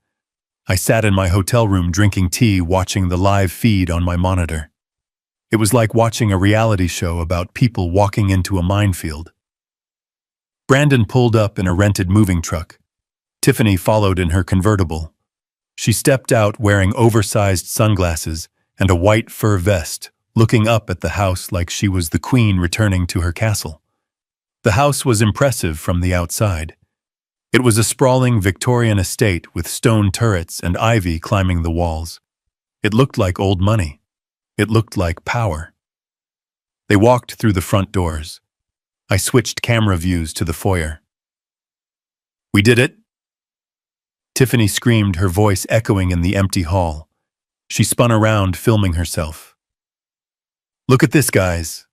I sat in my hotel room drinking tea, watching the live feed on my monitor. It was like watching a reality show about people walking into a minefield. Brandon pulled up in a rented moving truck. Tiffany followed in her convertible. She stepped out wearing oversized sunglasses and a white fur vest, looking up at the house like she was the queen returning to her castle. The house was impressive from the outside. It was a sprawling Victorian estate with stone turrets and ivy climbing the walls. It looked like old money. It looked like power. They walked through the front doors. I switched camera views to the foyer. We did it? Tiffany screamed, her voice echoing in the empty hall. She spun around, filming herself. Look at this, guys.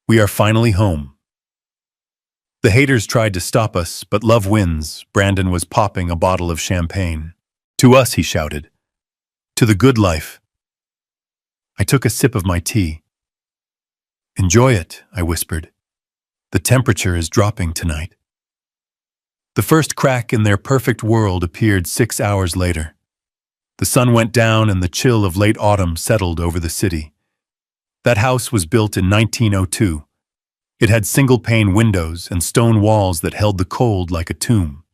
We are finally home. The haters tried to stop us, but love wins. Brandon was popping a bottle of champagne. To us, he shouted. To the good life. I took a sip of my tea. Enjoy it, I whispered. The temperature is dropping tonight. The first crack in their perfect world appeared 6 hours later. The sun went down and the chill of late autumn settled over the city. That house was built in 1902. It had single-pane windows and stone walls that held the cold like a tomb.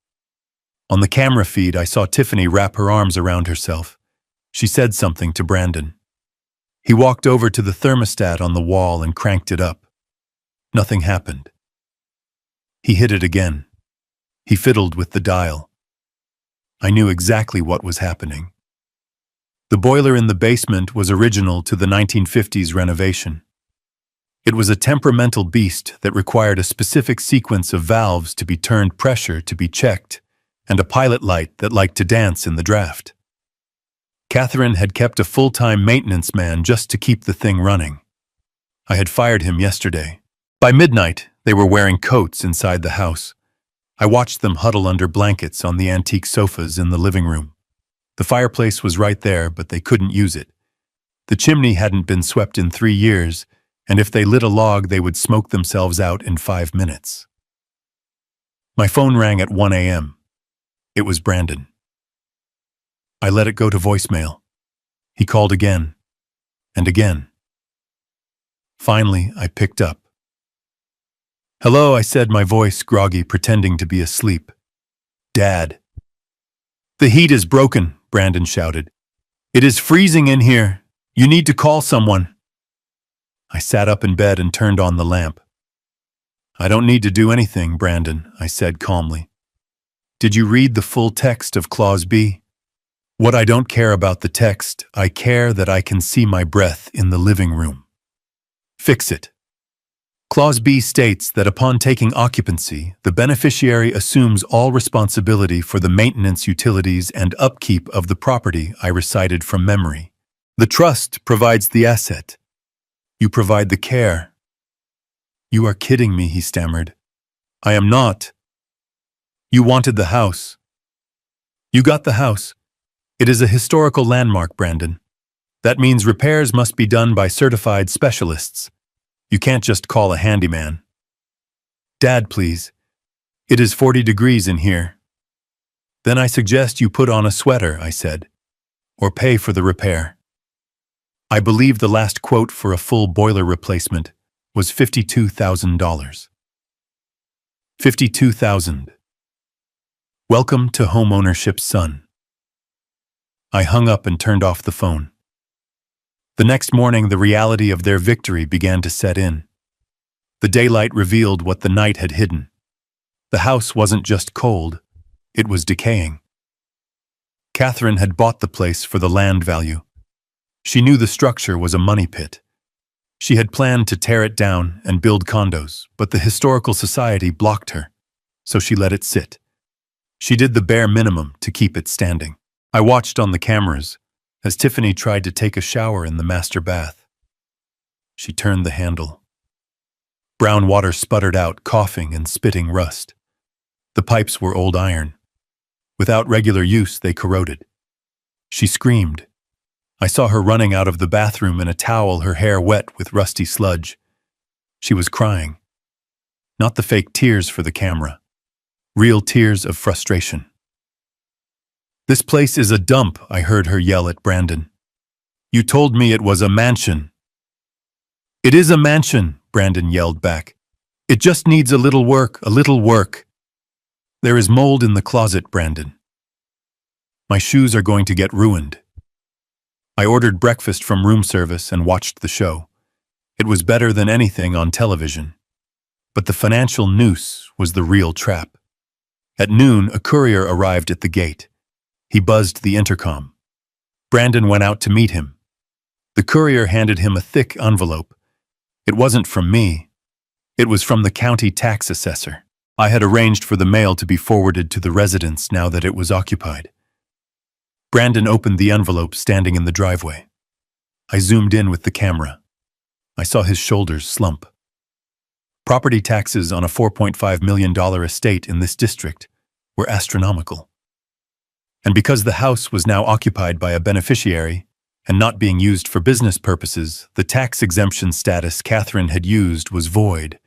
On the camera feed, I saw Tiffany wrap her arms around herself. She said something to Brandon. He walked over to the thermostat on the wall and cranked it up. Nothing happened. He hit it again. He fiddled with the dial. I knew exactly what was happening. The boiler in the basement was original to the 1950s renovation. It was a temperamental beast that required a specific sequence of valves to be turned pressure to be checked, and a pilot light that liked to dance in the draft. Catherine had kept a full-time maintenance man just to keep the thing running. I had fired him yesterday. By midnight, they were wearing coats inside the house. I watched them huddle under blankets on the antique sofas in the living room. The fireplace was right there, but they couldn't use it. The chimney hadn't been swept in 3 years, and if they lit a log, they would smoke themselves out in 5 minutes. My phone rang at 1 a.m. It was Brandon. I let it go to voicemail. He called again, and again. Finally, I picked up. "Hello," I said, my voice groggy, pretending to be asleep. "Dad." "The heat is broken," Brandon shouted. "It is freezing in here. You need to call someone." I sat up in bed and turned on the lamp. "I don't need to do anything, Brandon," I said calmly. "Did you read the full text of Clause B? What I don't care about the text, I care that I can see my breath in the living room. Fix it." Clause B states that upon taking occupancy, the beneficiary assumes all responsibility for the maintenance, utilities, and upkeep of the property. I recited from memory. The trust provides the asset. You provide the care. "You are kidding me," he stammered. "I am not." "You wanted the house." "You got the house. It is a historical landmark, Brandon. That means repairs must be done by certified specialists. You can't just call a handyman." "Dad, please. It is 40 degrees in here." "Then I suggest you put on a sweater," I said, "or pay for the repair." I believe the last quote for a full boiler replacement was $52,000. $52,000. Welcome to homeownership, son. I hung up and turned off the phone. The next morning, the reality of their victory began to set in. The daylight revealed what the night had hidden. The house wasn't just cold, it was decaying. Catherine had bought the place for the land value. She knew the structure was a money pit. She had planned to tear it down and build condos, but the Historical Society blocked her, so she let it sit. She did the bare minimum to keep it standing. I watched on the cameras as Tiffany tried to take a shower in the master bath. She turned the handle. Brown water sputtered out, coughing and spitting rust. The pipes were old iron. Without regular use, they corroded. She screamed. I saw her running out of the bathroom in a towel, her hair wet with rusty sludge. She was crying. Not the fake tears for the camera. Real tears of frustration. "This place is a dump," I heard her yell at Brandon. "You told me it was a mansion." "It is a mansion," Brandon yelled back. "It just needs a little work, a little work." "There is mold in the closet, Brandon." "My shoes are going to get ruined." I ordered breakfast from room service and watched the show. It was better than anything on television. But the financial noose was the real trap. At noon, a courier arrived at the gate. He buzzed the intercom. Brandon went out to meet him. The courier handed him a thick envelope. It wasn't from me. It was from the county tax assessor. I had arranged for the mail to be forwarded to the residence now that it was occupied. Brandon opened the envelope standing in the driveway. I zoomed in with the camera. I saw his shoulders slump. Property taxes on a $4.5 million estate in this district were astronomical. And because the house was now occupied by a beneficiary and not being used for business purposes, the tax exemption status Catherine had used was void.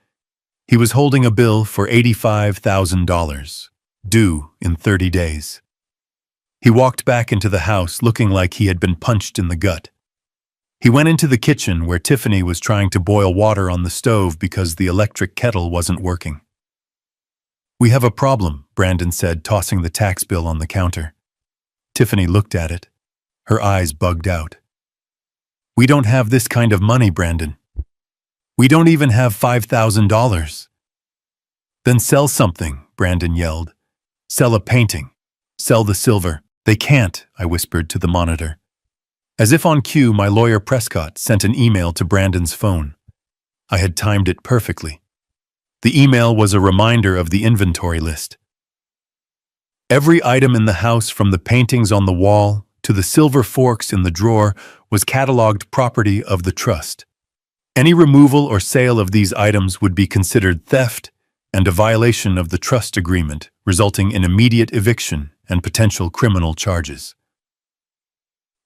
He was holding a bill for $85,000, due in 30 days. He walked back into the house looking like he had been punched in the gut. He went into the kitchen where Tiffany was trying to boil water on the stove because the electric kettle wasn't working. "We have a problem," Brandon said, tossing the tax bill on the counter. Tiffany looked at it. Her eyes bugged out. "We don't have this kind of money, Brandon. We don't even have $5,000. "Then sell something," Brandon yelled. "Sell a painting. Sell the silver." "They can't," I whispered to the monitor. As if on cue, my lawyer Prescott sent an email to Brandon's phone. I had timed it perfectly. The email was a reminder of the inventory list. Every item in the house, from the paintings on the wall to the silver forks in the drawer, was cataloged property of the trust. Any removal or sale of these items would be considered theft and a violation of the trust agreement, resulting in immediate eviction and potential criminal charges.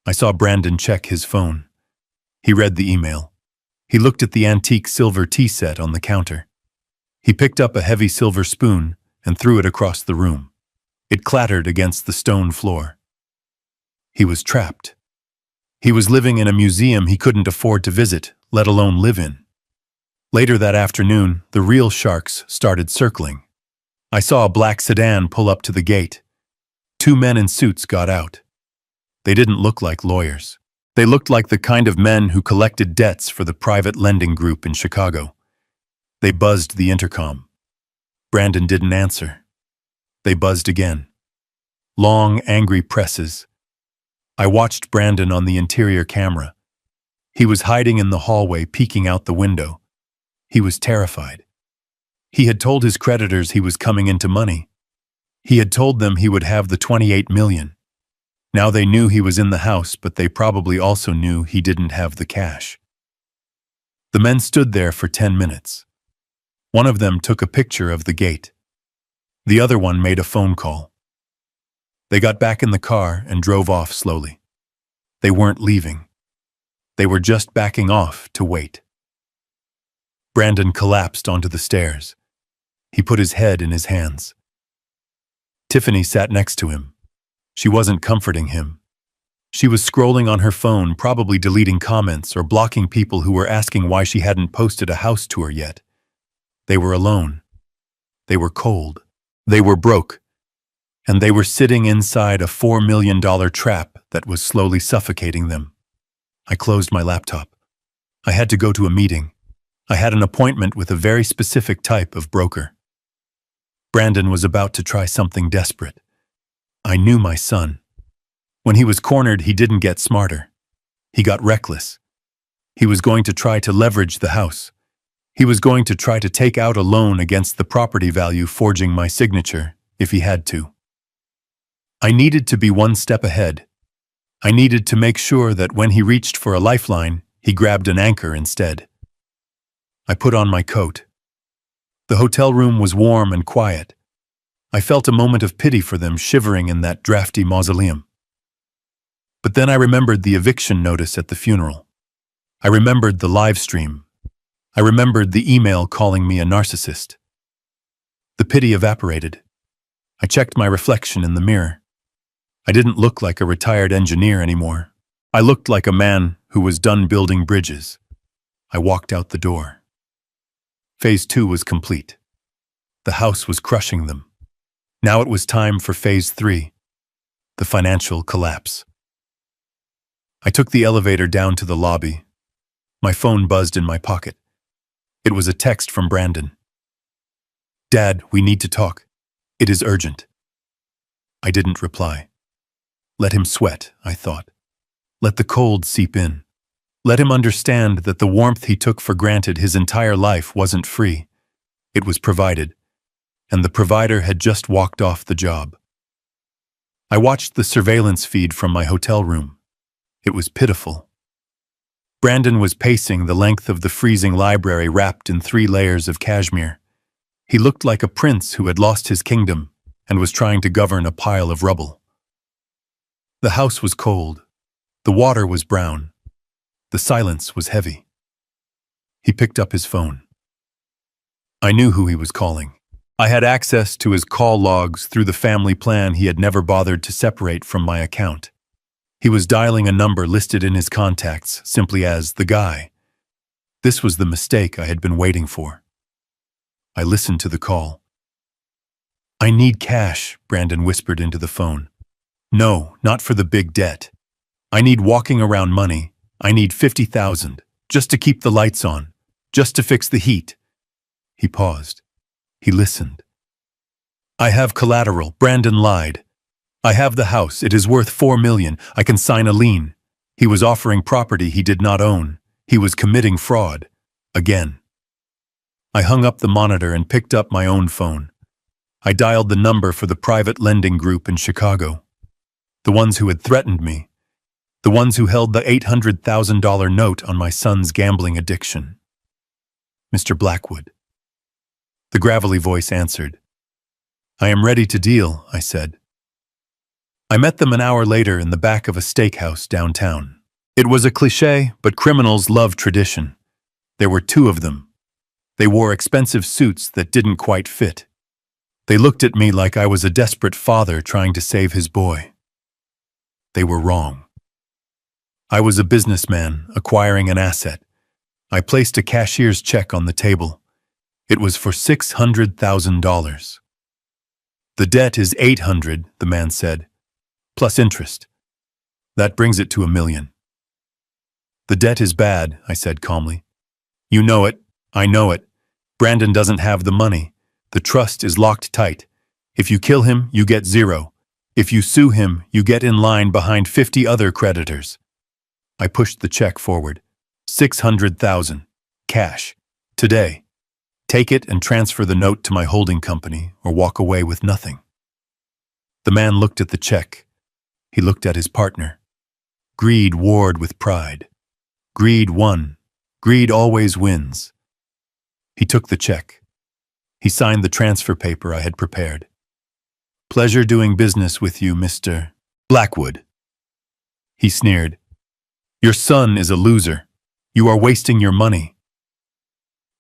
I saw Brandon check his phone. He read the email. He looked at the antique silver tea set on the counter. He picked up a heavy silver spoon and threw it across the room. It clattered against the stone floor. He was trapped. He was living in a museum he couldn't afford to visit, let alone live in. Later that afternoon, the real sharks started circling. I saw a black sedan pull up to the gate. 2 men in suits got out. They didn't look like lawyers. They looked like the kind of men who collected debts for the private lending group in Chicago. They buzzed the intercom. Brandon didn't answer. They buzzed again. Long, angry presses. I watched Brandon on the interior camera. He was hiding in the hallway, peeking out the window. He was terrified. He had told his creditors he was coming into money. He had told them he would have the $28 million. Now they knew he was in the house, but they probably also knew he didn't have the cash. The men stood there for 10 minutes. One of them took a picture of the gate. The other one made a phone call. They got back in the car and drove off slowly. They weren't leaving. They were just backing off to wait. Brandon collapsed onto the stairs. He put his head in his hands. Tiffany sat next to him. She wasn't comforting him. She was scrolling on her phone, probably deleting comments or blocking people who were asking why she hadn't posted a house tour yet. They were alone. They were cold. They were broke. And they were sitting inside a $4 million trap that was slowly suffocating them. I closed my laptop. I had to go to a meeting. I had an appointment with a very specific type of broker. Brandon was about to try something desperate. I knew my son. When he was cornered, he didn't get smarter. He got reckless. He was going to try to leverage the house. He was going to try to take out a loan against the property value, forging my signature, if he had to. I needed to be one step ahead. I needed to make sure that when he reached for a lifeline, he grabbed an anchor instead. I put on my coat. The hotel room was warm and quiet. I felt a moment of pity for them shivering in that drafty mausoleum. But then I remembered the eviction notice at the funeral. I remembered the live stream. I remembered the email calling me a narcissist. The pity evaporated. I checked my reflection in the mirror. I didn't look like a retired engineer anymore. I looked like a man who was done building bridges. I walked out the door. Phase 2 was complete. The house was crushing them. Now it was time for Phase 3, the financial collapse. I took the elevator down to the lobby. My phone buzzed in my pocket. It was a text from Brandon. "Dad, we need to talk. It is urgent." I didn't reply. Let him sweat, I thought. Let the cold seep in. Let him understand that the warmth he took for granted his entire life wasn't free. It was provided. And the provider had just walked off the job. I watched the surveillance feed from my hotel room. It was pitiful. Brandon was pacing the length of the freezing library wrapped in 3 layers of cashmere. He looked like a prince who had lost his kingdom and was trying to govern a pile of rubble. The house was cold. The water was brown. The silence was heavy. He picked up his phone. I knew who he was calling. I had access to his call logs through the family plan he had never bothered to separate from my account. He was dialing a number listed in his contacts simply as the guy. This was the mistake I had been waiting for. I listened to the call. I need cash, Brandon whispered into the phone. No, not for the big debt. I need walking around money. I need 50,000, just to keep the lights on, just to fix the heat. He paused. He listened. I have collateral, Brandon lied. I have the house, it is worth $4 million, I can sign a lien. He was offering property he did not own. He was committing fraud. Again. I hung up the monitor and picked up my own phone. I dialed the number for the private lending group in Chicago. The ones who had threatened me. The ones who held the $800,000 note on my son's gambling addiction. Mr. Blackwood. The gravelly voice answered. I am ready to deal, I said. I met them an hour later in the back of a steakhouse downtown. It was a cliché, but criminals love tradition. There were two of them. They wore expensive suits that didn't quite fit. They looked at me like I was a desperate father trying to save his boy. They were wrong. I was a businessman acquiring an asset. I placed a cashier's check on the table. It was for $600,000. The debt is $800,000, the man said, plus interest. That brings it to $1 million. The debt is bad, I said calmly. You know it. I know it. Brandon doesn't have the money. The trust is locked tight. If you kill him, you get $0. If you sue him, you get in line behind 50 other creditors. I pushed the check forward. $600,000. Cash. Today. Take it and transfer the note to my holding company or walk away with nothing. The man looked at the check. He looked at his partner. Greed warred with pride. Greed won. Greed always wins. He took the check. He signed the transfer paper I had prepared. Pleasure doing business with you, Mr. Blackwood. He sneered. Your son is a loser. You are wasting your money.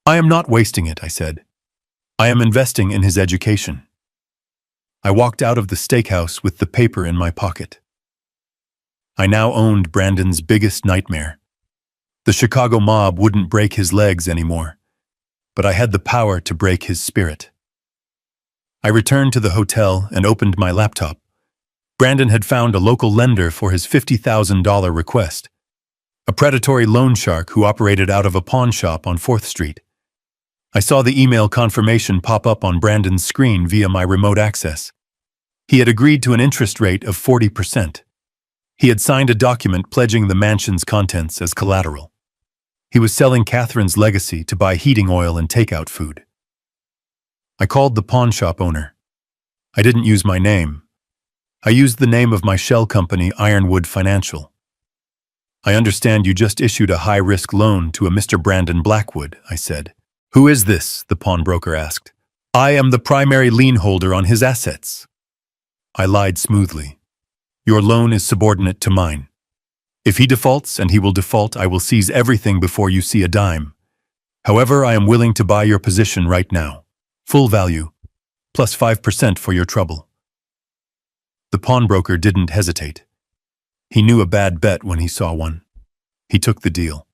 I am not wasting it, I said. I am investing in his education. I walked out of the steakhouse with the paper in my pocket. I now owned Brandon's biggest nightmare. The Chicago mob wouldn't break his legs anymore, but I had the power to break his spirit. I returned to the hotel and opened my laptop. Brandon had found a local lender for his $50,000 request, a predatory loan shark who operated out of a pawn shop on 4th Street. I saw the email confirmation pop up on Brandon's screen via my remote access. He had agreed to an interest rate of 40%. He had signed a document pledging the mansion's contents as collateral. He was selling Catherine's legacy to buy heating oil and takeout food. I called the pawn shop owner. I didn't use my name. I used the name of my shell company, Ironwood Financial. I understand you just issued a high-risk loan to a Mr. Brandon Blackwood, I said. Who is this? The pawnbroker asked. I am the primary lien holder on his assets. I lied smoothly. Your loan is subordinate to mine. If he defaults, and he will default, I will seize everything before you see a dime. However, I am willing to buy your position right now. Full value, plus 5% for your trouble. The pawnbroker didn't hesitate. He knew a bad bet when he saw one. He took the deal.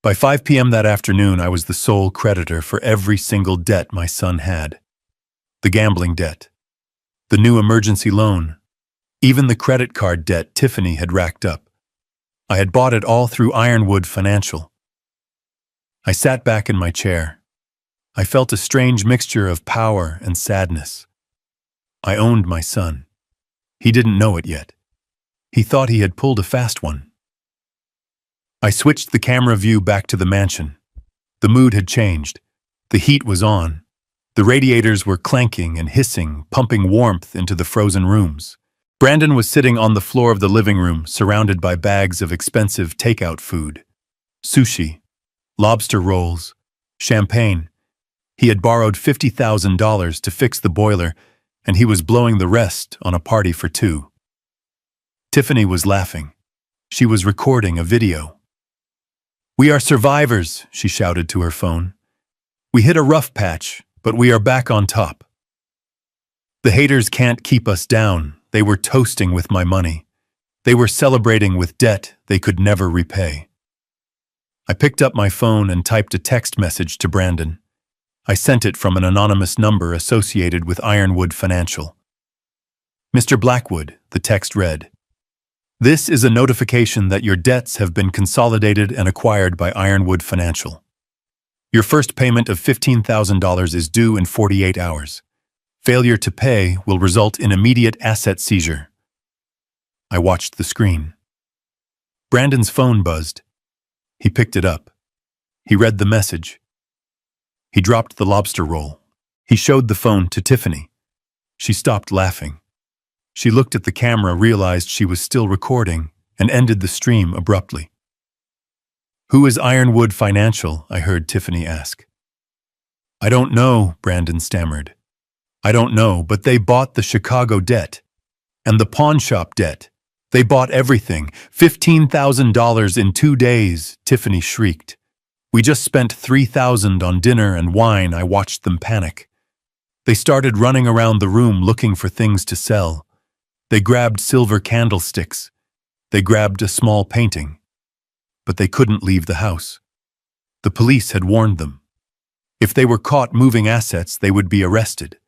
By 5 p.m. that afternoon, I was the sole creditor for every single debt my son had. The gambling debt, the new emergency loan, even the credit card debt Tiffany had racked up. I had bought it all through Ironwood Financial. I sat back in my chair. I felt a strange mixture of power and sadness. I owned my son. He didn't know it yet. He thought he had pulled a fast one. I switched the camera view back to the mansion. The mood had changed. The heat was on. The radiators were clanking and hissing, pumping warmth into the frozen rooms. Brandon was sitting on the floor of the living room, surrounded by bags of expensive takeout food. Sushi, lobster rolls, champagne. He had borrowed $50,000 to fix the boiler, and he was blowing the rest on a party for two. Tiffany was laughing. She was recording a video. "We are survivors," she shouted to her phone. "We hit a rough patch, but we are back on top. The haters can't keep us down. They were toasting with my money. They were celebrating with debt they could never repay." I picked up my phone and typed a text message to Brandon. I sent it from an anonymous number associated with Ironwood Financial. "Mr. Blackwood," the text read, "this is a notification that your debts have been consolidated and acquired by Ironwood Financial. Your first payment of $15,000 is due in 48 hours. Failure to pay will result in immediate asset seizure." I watched the screen. Brandon's phone buzzed. He picked it up. He read the message. He dropped the lobster roll. He showed the phone to Tiffany. She stopped laughing. She looked at the camera, realized she was still recording, and ended the stream abruptly. "Who is Ironwood Financial?" I heard Tiffany ask. "I don't know," Brandon stammered. "I don't know, but they bought the Chicago debt. And the pawn shop debt. They bought everything. $15,000 in 2 days," Tiffany shrieked. "We just spent $3,000 on dinner and wine." I watched them panic. They started running around the room looking for things to sell. They grabbed silver candlesticks. They grabbed a small painting. But they couldn't leave the house. The police had warned them. If they were caught moving assets, they would be arrested.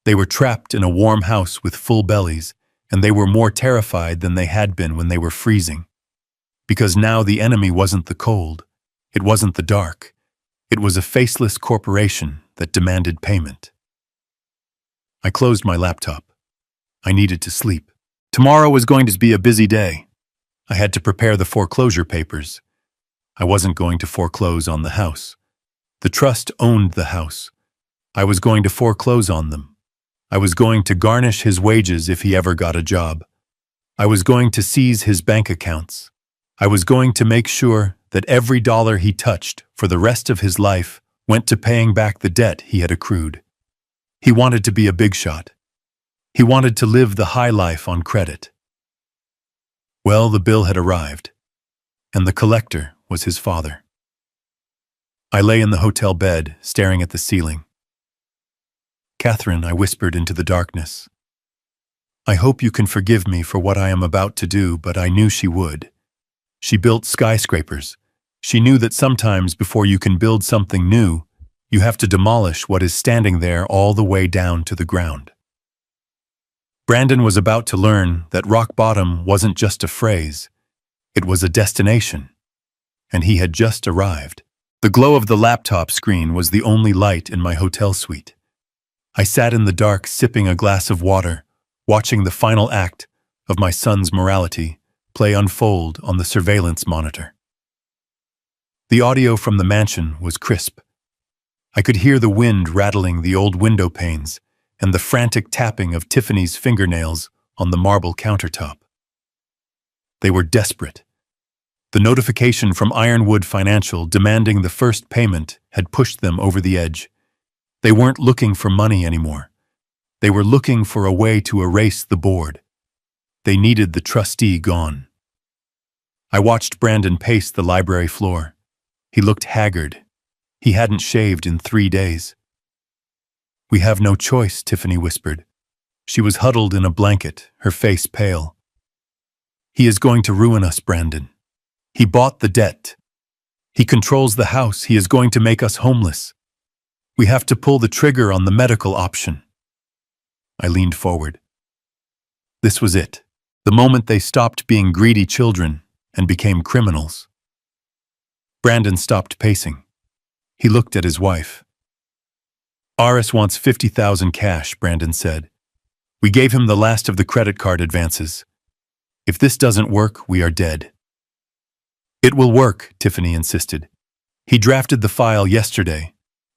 They were trapped in a warm house with full bellies, and they were more terrified than they had been when they were freezing. Because now the enemy wasn't the cold. It wasn't the dark. It was a faceless corporation that demanded payment. I closed my laptop. I needed to sleep. Tomorrow was going to be a busy day. I had to prepare the foreclosure papers. I wasn't going to foreclose on the house. The trust owned the house. I was going to foreclose on them. I was going to garnish his wages if he ever got a job. I was going to seize his bank accounts. I was going to make sure that every dollar he touched for the rest of his life went to paying back the debt he had accrued. He wanted to be a big shot. He wanted to live the high life on credit. Well, the bill had arrived, and the collector was his father. I lay in the hotel bed, staring at the ceiling. "Catherine," I whispered into the darkness. "I hope you can forgive me for what I am about to do," but I knew she would. She built skyscrapers. She knew that sometimes before you can build something new, you have to demolish what is standing there all the way down to the ground. Brandon was about to learn that rock bottom wasn't just a phrase. It was a destination. And he had just arrived. The glow of the laptop screen was the only light in my hotel suite. I sat in the dark sipping a glass of water, watching the final act of my son's morality play unfold on the surveillance monitor. The audio from the mansion was crisp. I could hear the wind rattling the old window panes and the frantic tapping of Tiffany's fingernails on the marble countertop. They were desperate. The notification from Ironwood Financial demanding the first payment had pushed them over the edge. They weren't looking for money anymore. They were looking for a way to erase the board. They needed the trustee gone. I watched Brandon pace the library floor. He looked haggard. He hadn't shaved in 3 days. "We have no choice," Tiffany whispered. She was huddled in a blanket, her face pale. "He is going to ruin us, Brandon. He bought the debt. He controls the house. He is going to make us homeless. We have to pull the trigger on the medical option." I leaned forward. This was it, the moment they stopped being greedy children and became criminals. Brandon stopped pacing. He looked at his wife. "Aris wants $50,000 cash," Brandon said. "We gave him the last of the credit card advances. If this doesn't work, we are dead." "It will work," Tiffany insisted. "He drafted the file yesterday.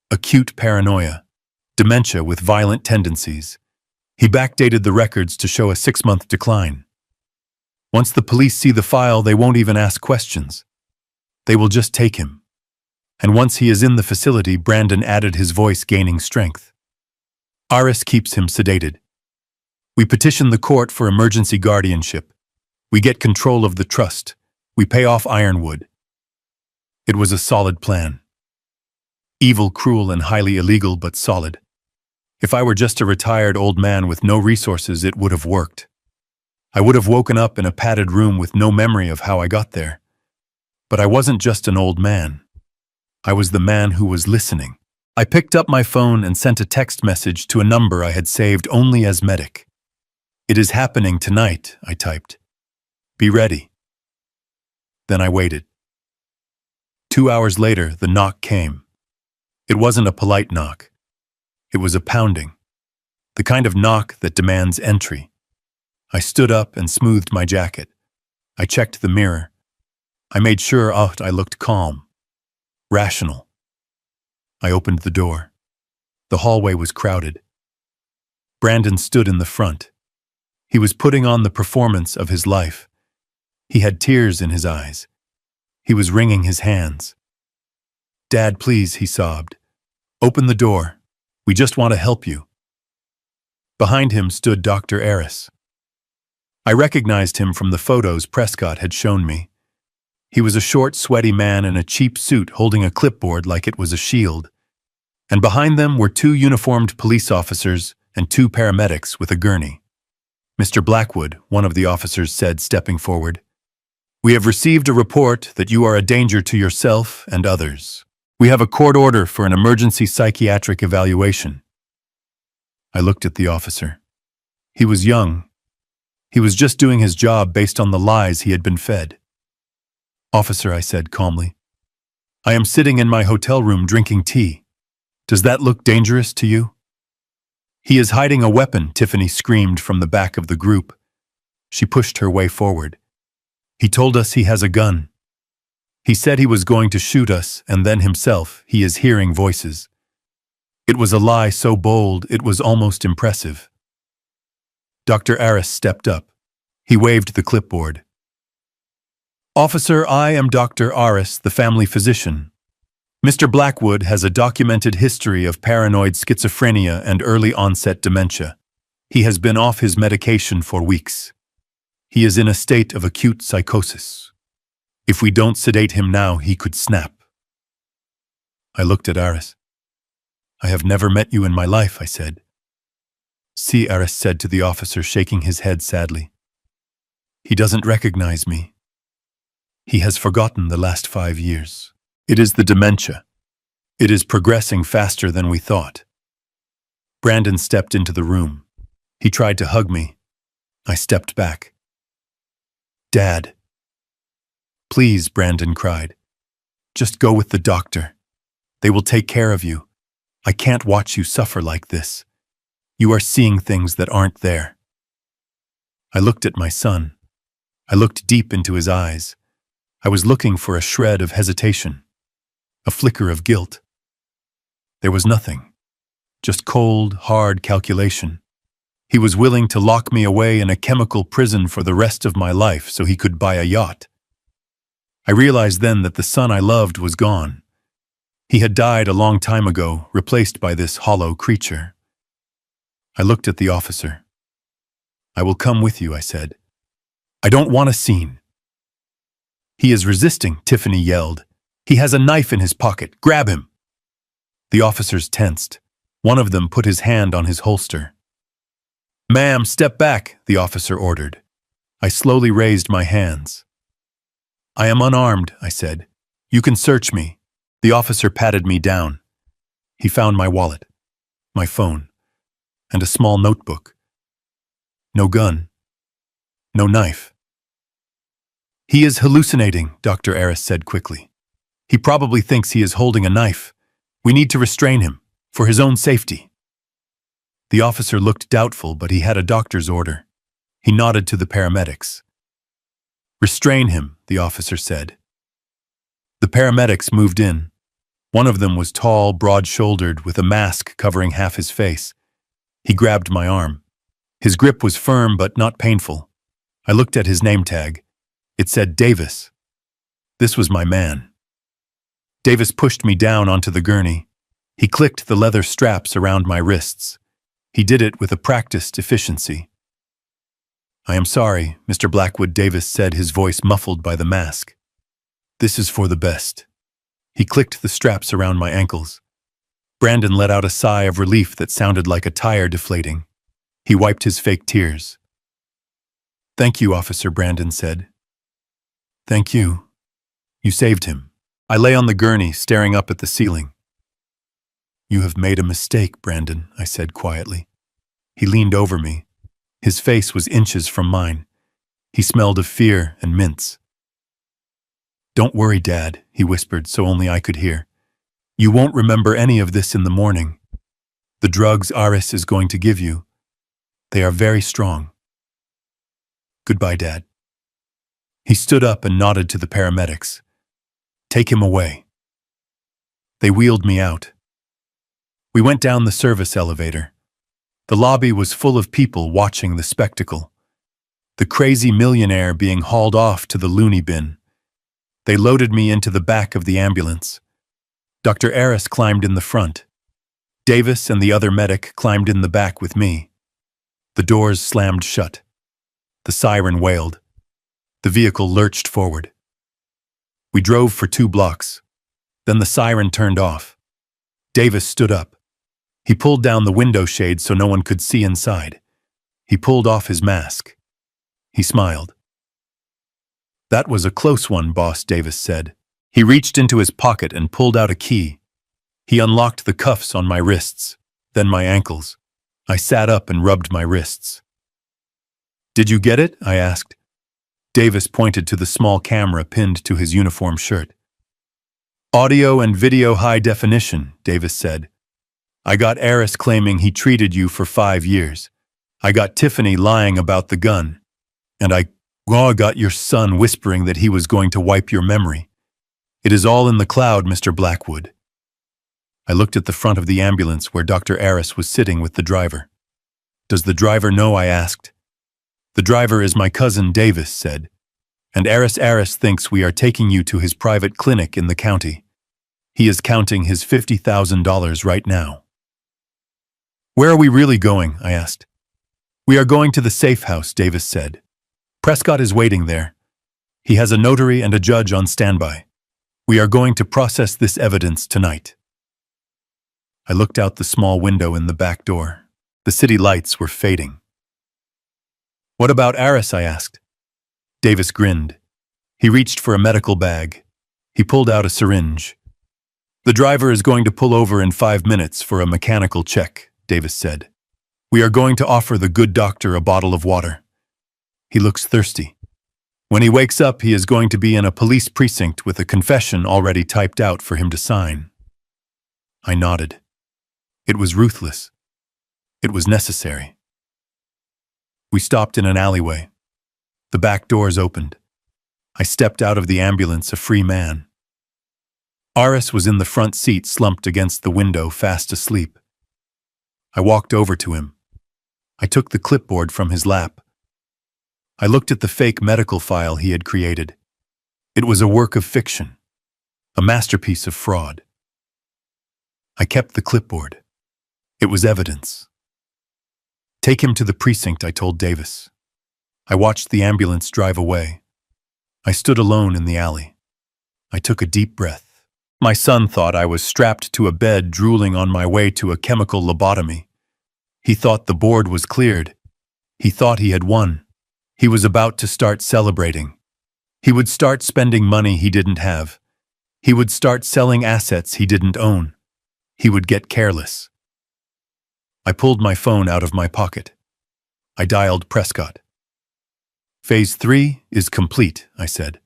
Acute paranoia. Dementia with violent tendencies. He backdated the records to show a 6-month decline. Once the police see the file, they won't even ask questions. They will just take him. And once he is in the facility," Brandon added, his voice gaining strength, "Aris keeps him sedated. We petitioned the court for emergency guardianship. We get control of the trust. We pay off Ironwood. It was a solid plan. Evil, cruel, and highly illegal, but solid. If I were just a retired old man with no resources, it would have worked. I would have woken up in a padded room with no memory of how I got there. But I wasn't just an old man. I was the man who was listening. I picked up my phone and sent a text message to a number I had saved only as medic. "It is happening tonight," I typed. "Be ready." Then I waited. 2 hours later, the knock came. It wasn't a polite knock. It was a pounding. The kind of knock that demands entry. I stood up and smoothed my jacket. I checked the mirror. I made sure I looked calm, rational. I opened the door. The hallway was crowded. Brandon stood in the front. He was putting on the performance of his life. He had tears in his eyes. He was wringing his hands. "Dad, please," he sobbed. "Open the door. We just want to help you." Behind him stood Dr. Aris. I recognized him from the photos Prescott had shown me. He was a short, sweaty man in a cheap suit holding a clipboard like it was a shield. And behind them were 2 uniformed police officers and 2 paramedics with a gurney. "Mr. Blackwood," one of the officers said, stepping forward, "we have received a report that you are a danger to yourself and others. We have a court order for an emergency psychiatric evaluation." I looked at the officer. He was young. He was just doing his job based on the lies he had been fed. "Officer," I said calmly, "I am sitting in my hotel room drinking tea. Does that look dangerous to you?" "He is hiding a weapon," Tiffany screamed from the back of the group. She pushed her way forward. "He told us he has a gun. He said he was going to shoot us, and then himself, he is hearing voices." It was a lie so bold it was almost impressive. Dr. Aris stepped up. He waved the clipboard. "Officer, I am Dr. Aris, the family physician. Mr. Blackwood has a documented history of paranoid schizophrenia and early-onset dementia. He has been off his medication for weeks. He is in a state of acute psychosis. If we don't sedate him now, he could snap." I looked at Aris. "I have never met you in my life," I said. "See," Aris said to the officer, shaking his head sadly. "He doesn't recognize me. He has forgotten the last 5 years. It is the dementia. It is progressing faster than we thought." Brandon stepped into the room. He tried to hug me. I stepped back. "Dad." "Please," Brandon cried. "Just go with the doctor. They will take care of you. I can't watch you suffer like this. You are seeing things that aren't there." I looked at my son. I looked deep into his eyes. I was looking for a shred of hesitation, a flicker of guilt. There was nothing, just cold, hard calculation. He was willing to lock me away in a chemical prison for the rest of my life so he could buy a yacht. I realized then that the son I loved was gone. He had died a long time ago, replaced by this hollow creature. I looked at the officer. "I will come with you," I said. "I don't want a scene." "He is resisting," Tiffany yelled. "He has a knife in his pocket. Grab him." The officers tensed. One of them put his hand on his holster. "Ma'am, step back," the officer ordered. I slowly raised my hands. "I am unarmed," I said. "You can search me." The officer patted me down. He found my wallet, my phone, and a small notebook. No gun. No knife. "He is hallucinating," Dr. Aris said quickly. "He probably thinks he is holding a knife. We need to restrain him, for his own safety." The officer looked doubtful, but he had a doctor's order. He nodded to the paramedics. "Restrain him," the officer said. The paramedics moved in. One of them was tall, broad-shouldered, with a mask covering half his face. He grabbed my arm. His grip was firm but not painful. I looked at his name tag. It said Davis. This was my man. Davis pushed me down onto the gurney. He clicked the leather straps around my wrists. He did it with a practiced efficiency. I am sorry, Mr. Blackwood Davis said, his voice muffled by the mask. This is for the best. He clicked the straps around my ankles. Brandon let out a sigh of relief that sounded like a tire deflating. He wiped his fake tears. Thank you, Officer, Brandon said. Thank you. You saved him. I lay on the gurney, staring up at the ceiling. You have made a mistake, Brandon, I said quietly. He leaned over me. His face was inches from mine. He smelled of fear and mints. Don't worry, Dad, he whispered so only I could hear. You won't remember any of this in the morning. The drugs Aris is going to give you, they are very strong. Goodbye, Dad. He stood up and nodded to the paramedics. Take him away. They wheeled me out. We went down the service elevator. The lobby was full of people watching the spectacle. The crazy millionaire being hauled off to the loony bin. They loaded me into the back of the ambulance. Dr. Aris climbed in the front. Davis and the other medic climbed in the back with me. The doors slammed shut. The siren wailed. The vehicle lurched forward. We drove for 2 blocks. Then the siren turned off. Davis stood up. He pulled down the window shade so no one could see inside. He pulled off his mask. He smiled. That was a close one, boss, Davis said. He reached into his pocket and pulled out a key. He unlocked the cuffs on my wrists, then my ankles. I sat up and rubbed my wrists. Did you get it? I asked. Davis pointed to the small camera pinned to his uniform shirt. Audio and video high definition, Davis said. I got Aris claiming he treated you for 5 years. I got Tiffany lying about the gun. And I got your son whispering that he was going to wipe your memory. It is all in the cloud, Mr. Blackwood. I looked at the front of the ambulance where Dr. Aris was sitting with the driver. Does the driver know? I asked. The driver is my cousin, Davis said. And Aris thinks we are taking you to his private clinic in the county. He is counting his $50,000 right now. Where are we really going? I asked. We are going to the safe house, Davis said. Prescott is waiting there. He has a notary and a judge on standby. We are going to process this evidence tonight. I looked out the small window in the back door. The city lights were fading. What about Aris? I asked. Davis grinned. He reached for a medical bag. He pulled out a syringe. The driver is going to pull over in 5 minutes for a mechanical check, Davis said. We are going to offer the good doctor a bottle of water. He looks thirsty. When he wakes up, he is going to be in a police precinct with a confession already typed out for him to sign. I nodded. It was ruthless. It was necessary. We stopped in an alleyway. The back doors opened. I stepped out of the ambulance a free man. Aris was in the front seat, slumped against the window, fast asleep. I walked over to him. I took the clipboard from his lap. I looked at the fake medical file he had created. It was a work of fiction, a masterpiece of fraud. I kept the clipboard. It was evidence. Take him to the precinct, I told Davis. I watched the ambulance drive away. I stood alone in the alley. I took a deep breath. My son thought I was strapped to a bed, drooling on my way to a chemical lobotomy. He thought the board was cleared. He thought he had won. He was about to start celebrating. He would start spending money he didn't have. He would start selling assets he didn't own. He would get careless. I pulled my phone out of my pocket. I dialed Prescott. Phase 3 is complete, I said.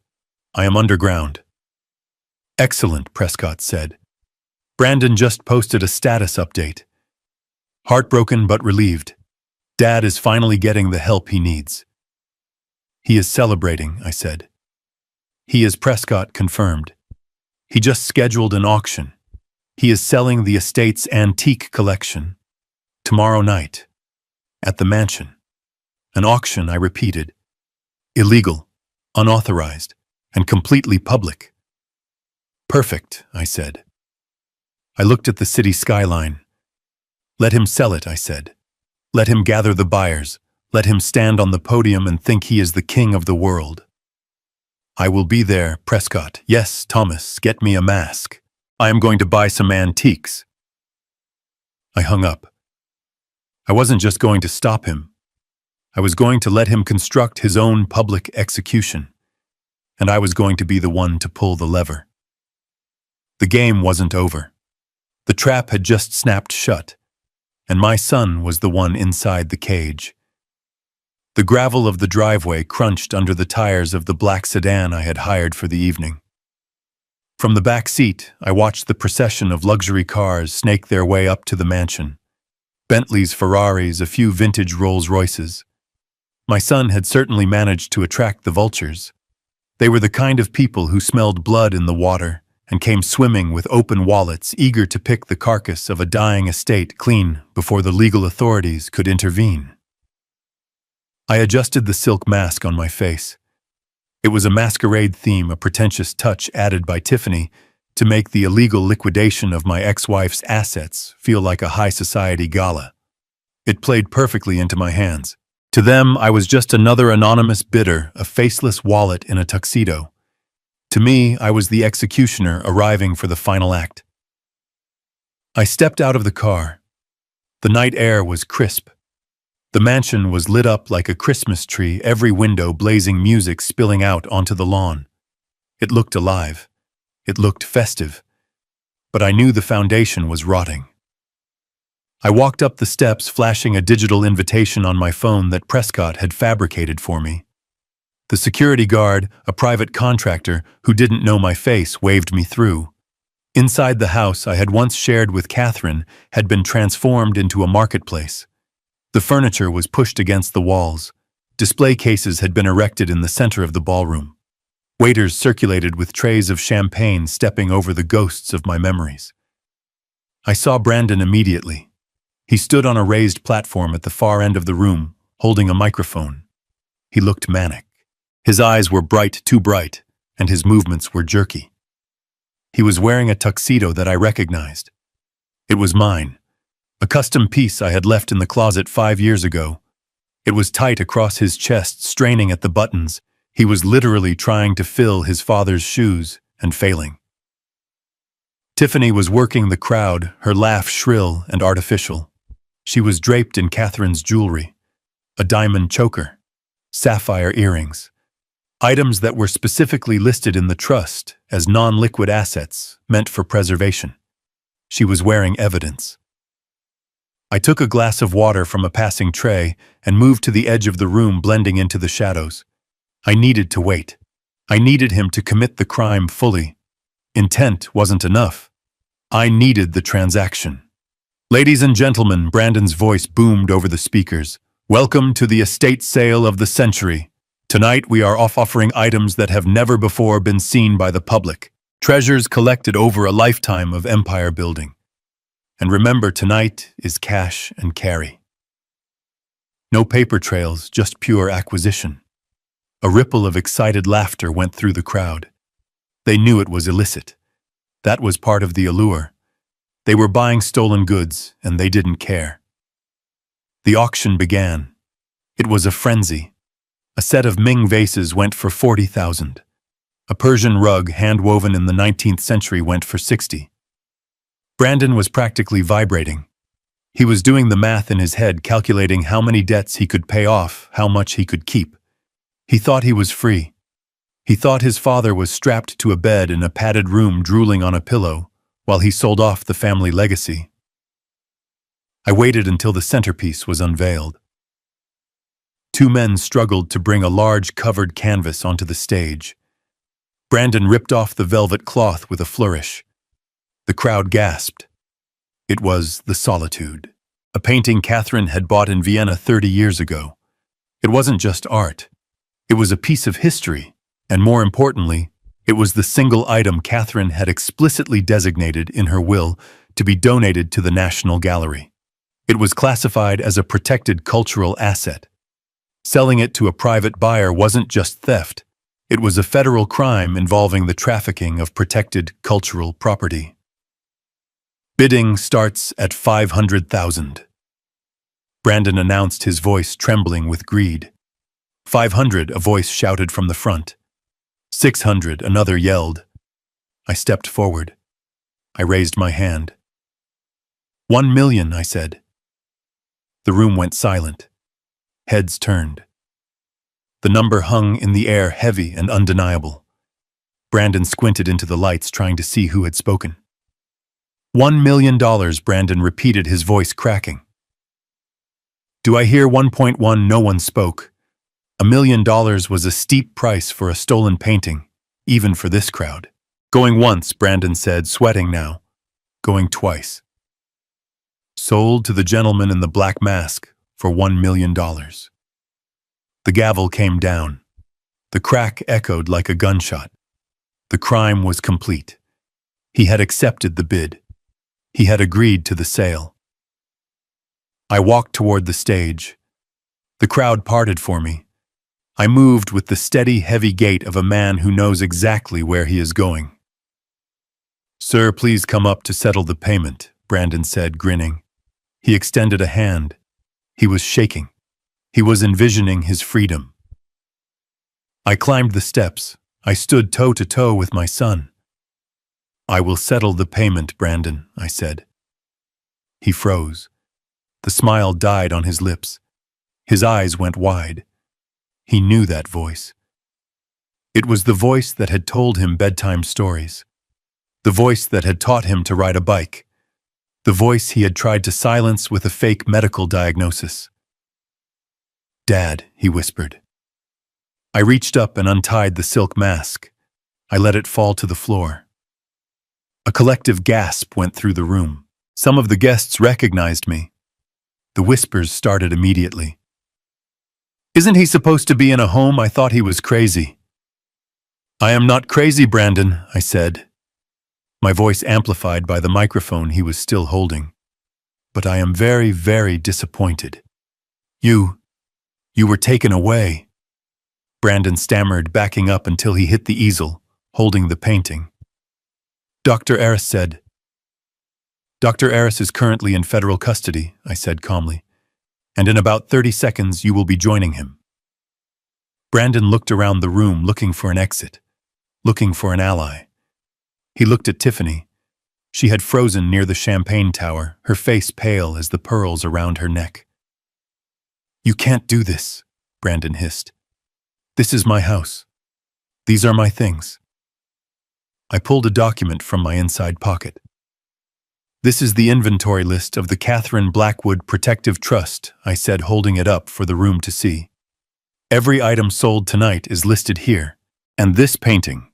I am underground. Excellent, Prescott said. Brandon just posted a status update. Heartbroken but relieved. Dad is finally getting the help he needs. He is celebrating, I said. He is, Prescott confirmed. He just scheduled an auction. He is selling the estate's antique collection. Tomorrow night. At the mansion. An auction, I repeated. Illegal, unauthorized, and completely public. Perfect, I said. I looked at the city skyline. Let him sell it, I said. Let him gather the buyers. Let him stand on the podium and think he is the king of the world. I will be there, Prescott. Yes, Thomas, get me a mask. I am going to buy some antiques. I hung up. I wasn't just going to stop him. I was going to let him construct his own public execution, and I was going to be the one to pull the lever. The game wasn't over. The trap had just snapped shut, and my son was the one inside the cage. The gravel of the driveway crunched under the tires of the black sedan I had hired for the evening. From the back seat, I watched the procession of luxury cars snake their way up to the mansion. Bentleys, Ferraris, a few vintage Rolls-Royces. My son had certainly managed to attract the vultures. They were the kind of people who smelled blood in the water and came swimming with open wallets, eager to pick the carcass of a dying estate clean before the legal authorities could intervene. I adjusted the silk mask on my face. It was a masquerade theme, a pretentious touch added by Tiffany to make the illegal liquidation of my ex-wife's assets feel like a high society gala. It played perfectly into my hands. To them, I was just another anonymous bidder, a faceless wallet in a tuxedo. To me, I was the executioner arriving for the final act. I stepped out of the car. The night air was crisp. The mansion was lit up like a Christmas tree, every window blazing, music spilling out onto the lawn. It looked alive. It looked festive. But I knew the foundation was rotting. I walked up the steps, flashing a digital invitation on my phone that Prescott had fabricated for me. The security guard, a private contractor who didn't know my face, waved me through. Inside the house I had once shared with Catherine had been transformed into a marketplace. The furniture was pushed against the walls. Display cases had been erected in the center of the ballroom. Waiters circulated with trays of champagne, stepping over the ghosts of my memories. I saw Brandon immediately. He stood on a raised platform at the far end of the room, holding a microphone. He looked manic. His eyes were bright, too bright, and his movements were jerky. He was wearing a tuxedo that I recognized. It was mine. A custom piece I had left in the closet 5 years ago. It was tight across his chest, straining at the buttons. He was literally trying to fill his father's shoes and failing. Tiffany was working the crowd, her laugh shrill and artificial. She was draped in Catherine's jewelry, a diamond choker, sapphire earrings, items that were specifically listed in the trust as non-liquid assets meant for preservation. She was wearing evidence. I took a glass of water from a passing tray and moved to the edge of the room, blending into the shadows. I needed to wait. I needed him to commit the crime fully. Intent wasn't enough. I needed the transaction. Ladies and gentlemen, Brandon's voice boomed over the speakers. Welcome to the estate sale of the century. Tonight we are offering items that have never before been seen by the public. Treasures collected over a lifetime of empire building. And remember, tonight is cash and carry. No paper trails, just pure acquisition. A ripple of excited laughter went through the crowd. They knew it was illicit. That was part of the allure. They were buying stolen goods, and they didn't care. The auction began. It was a frenzy. A set of Ming vases went for $40,000. A Persian rug hand-woven in the 19th century went for $60,000. Brandon was practically vibrating. He was doing the math in his head, calculating how many debts he could pay off, how much he could keep. He thought he was free. He thought his father was strapped to a bed in a padded room, drooling on a pillow, while he sold off the family legacy. I waited until the centerpiece was unveiled. 2 men struggled to bring a large covered canvas onto the stage. Brandon ripped off the velvet cloth with a flourish. The crowd gasped. It was The Solitude, a painting Catherine had bought in Vienna 30 years ago. It wasn't just art. It was a piece of history, and more importantly, it was the single item Catherine had explicitly designated in her will to be donated to the National Gallery. It was classified as a protected cultural asset. Selling it to a private buyer wasn't just theft. It was a federal crime involving the trafficking of protected cultural property. Bidding starts at $500,000. Brandon announced, his voice trembling with greed. 500, a voice shouted from the front. 600, another yelled. I stepped forward. I raised my hand. 1 million, I said. The room went silent. Heads turned. The number hung in the air, heavy and undeniable. Brandon squinted into the lights, trying to see who had spoken. $1 million, Brandon repeated, his voice cracking. Do I hear 1.1? No one spoke. $1 million was a steep price for a stolen painting, even for this crowd. Going once, Brandon said, sweating now. Going twice. Sold to the gentleman in the black mask for $1 million. The gavel came down. The crack echoed like a gunshot. The crime was complete. He had accepted the bid. He had agreed to the sale. I walked toward the stage. The crowd parted for me. I moved with the steady, heavy gait of a man who knows exactly where he is going. Sir, please come up to settle the payment, Brandon said, grinning. He extended a hand. He was shaking. He was envisioning his freedom. I climbed the steps. I stood toe to toe with my son. I will settle the payment, Brandon, I said. He froze. The smile died on his lips. His eyes went wide. He knew that voice. It was the voice that had told him bedtime stories. The voice that had taught him to ride a bike. The voice he had tried to silence with a fake medical diagnosis. Dad, he whispered. I reached up and untied the silk mask. I let it fall to the floor. A collective gasp went through the room. Some of the guests recognized me. The whispers started immediately. Isn't he supposed to be in a home? I thought he was crazy. I am not crazy, Brandon, I said. My voice amplified by the microphone he was still holding. But I am very, very disappointed. You were taken away. Brandon stammered, backing up until he hit the easel, holding the painting. Dr. Aris said. Dr. Aris is currently in federal custody, I said calmly, and in about 30 seconds you will be joining him. Brandon looked around the room, looking for an exit, looking for an ally. He looked at Tiffany. She had frozen near the champagne tower, her face pale as the pearls around her neck. You can't do this, Brandon hissed. This is my house. These are my things. I pulled a document from my inside pocket. This is the inventory list of the Catherine Blackwood Protective Trust, I said, holding it up for the room to see. Every item sold tonight is listed here, and this painting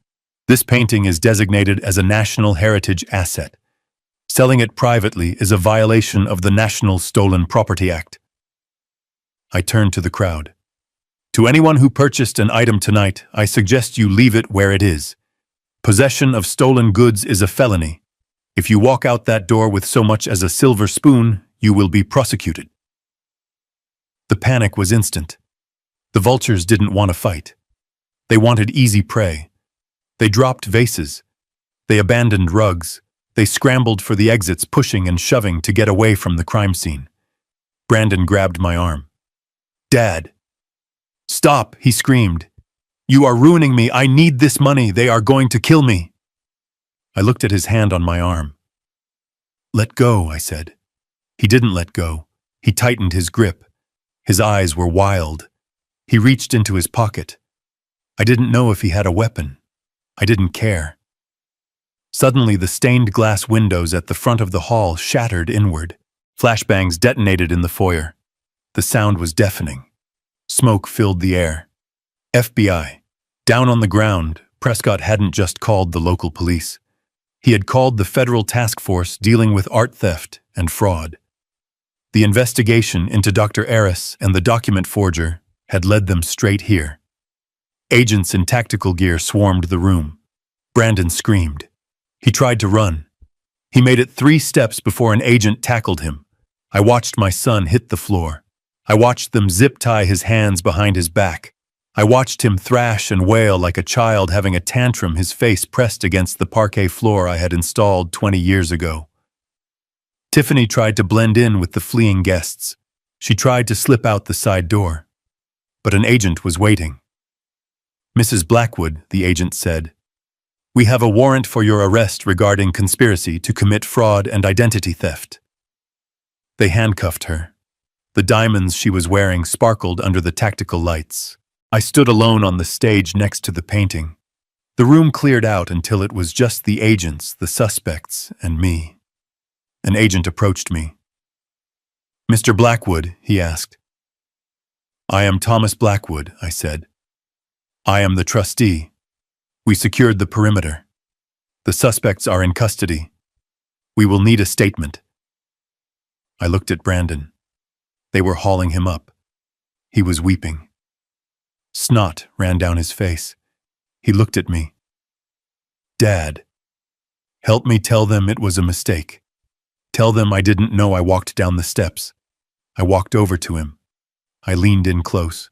is designated as a National Heritage Asset. Selling it privately is a violation of the National Stolen Property Act. I turned to the crowd. To anyone who purchased an item tonight, I suggest you leave it where it is. Possession of stolen goods is a felony. If you walk out that door with so much as a silver spoon, you will be prosecuted. The panic was instant. The vultures didn't want to fight. They wanted easy prey. They dropped vases. They abandoned rugs. They scrambled for the exits, pushing and shoving to get away from the crime scene. Brandon grabbed my arm. Dad! Stop, he screamed. You are ruining me. I need this money. They are going to kill me. I looked at his hand on my arm. Let go, I said. He didn't let go. He tightened his grip. His eyes were wild. He reached into his pocket. I didn't know if he had a weapon. I didn't care. Suddenly, the stained glass windows at the front of the hall shattered inward. Flashbangs detonated in the foyer. The sound was deafening. Smoke filled the air. FBI. Down on the ground, Prescott hadn't just called the local police. He had called the federal task force dealing with art theft and fraud. The investigation into Dr. Aris and the document forger had led them straight here. Agents in tactical gear swarmed the room. Brandon screamed. He tried to run. He made it 3 steps before an agent tackled him. I watched my son hit the floor. I watched them zip-tie his hands behind his back. I watched him thrash and wail like a child having a tantrum, his face pressed against the parquet floor I had installed 20 years ago. Tiffany tried to blend in with the fleeing guests. She tried to slip out the side door, but an agent was waiting. "Mrs. Blackwood," the agent said, "we have a warrant for your arrest regarding conspiracy to commit fraud and identity theft." They handcuffed her. The diamonds she was wearing sparkled under the tactical lights. I stood alone on the stage next to the painting. The room cleared out until it was just the agents, the suspects, and me. An agent approached me. "Mr. Blackwood," he asked. "I am Thomas Blackwood," I said. "I am the trustee. We secured the perimeter. The suspects are in custody. We will need a statement." I looked at Brandon. They were hauling him up. He was weeping. Snot ran down his face. He looked at me. "Dad, help me tell them it was a mistake. Tell them I didn't know I walked down the steps." I walked over to him. I leaned in close.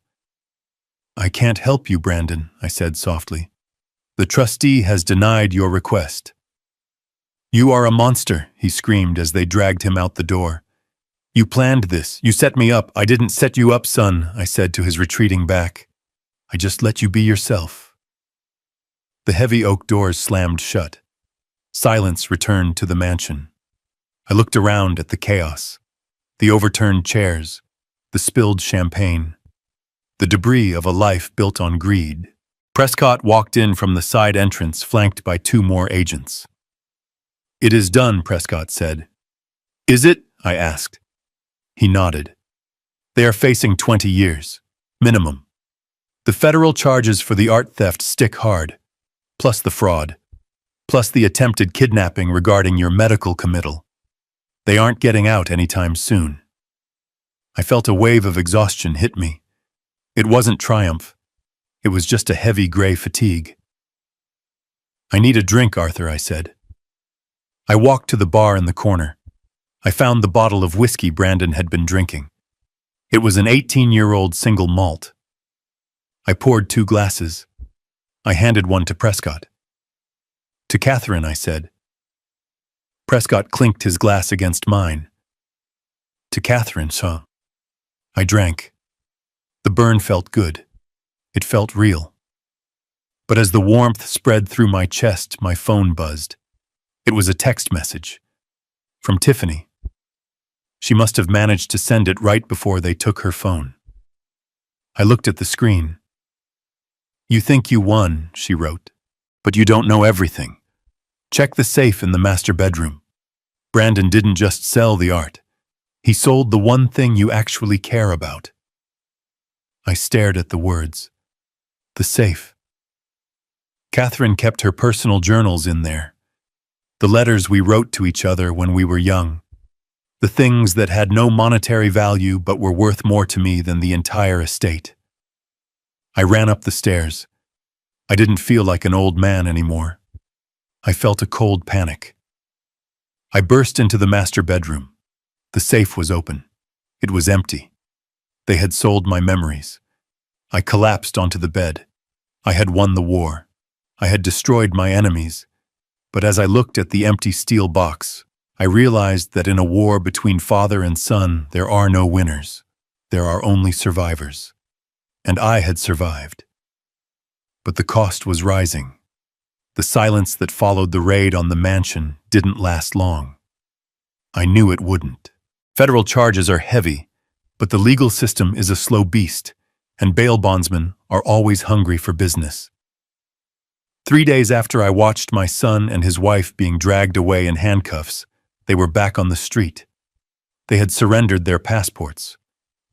"I can't help you, Brandon," I said softly. "The trustee has denied your request." "You are a monster," he screamed as they dragged him out the door. "You planned this. You set me up." "I didn't set you up, son," I said to his retreating back. "I just let you be yourself." The heavy oak doors slammed shut. Silence returned to the mansion. I looked around at the chaos. The overturned chairs, the spilled champagne, the debris of a life built on greed. Prescott walked in from the side entrance, flanked by 2 more agents. "It is done," Prescott said. "Is it?" I asked. He nodded. "They are facing 20 years, minimum. The federal charges for the art theft stick hard, plus the fraud, plus the attempted kidnapping regarding your medical committal. They aren't getting out anytime soon." I felt a wave of exhaustion hit me. It wasn't triumph. It was just a heavy gray fatigue. "I need a drink, Arthur," I said. I walked to the bar in the corner. I found the bottle of whiskey Brandon had been drinking. It was an 18-year-old single malt. I poured 2 glasses. I handed one to Prescott. "To Catherine," I said. Prescott clinked his glass against mine. "To Catherine, sir." I drank. The burn felt good. It felt real. But as the warmth spread through my chest, my phone buzzed. It was a text message. From Tiffany. She must have managed to send it right before they took her phone. I looked at the screen. "You think you won," she wrote, "but you don't know everything. Check the safe in the master bedroom. Brandon didn't just sell the art. He sold the one thing you actually care about." I stared at the words. The safe. Catherine kept her personal journals in there. The letters we wrote to each other when we were young. The things that had no monetary value but were worth more to me than the entire estate. I ran up the stairs. I didn't feel like an old man anymore. I felt a cold panic. I burst into the master bedroom. The safe was open. It was empty. They had sold my memories. I collapsed onto the bed. I had won the war. I had destroyed my enemies. But as I looked at the empty steel box, I realized that in a war between father and son, there are no winners. There are only survivors. And I had survived. But the cost was rising. The silence that followed the raid on the mansion didn't last long. I knew it wouldn't. Federal charges are heavy, but the legal system is a slow beast, and bail bondsmen are always hungry for business. 3 days after I watched my son and his wife being dragged away in handcuffs, they were back on the street. They had surrendered their passports.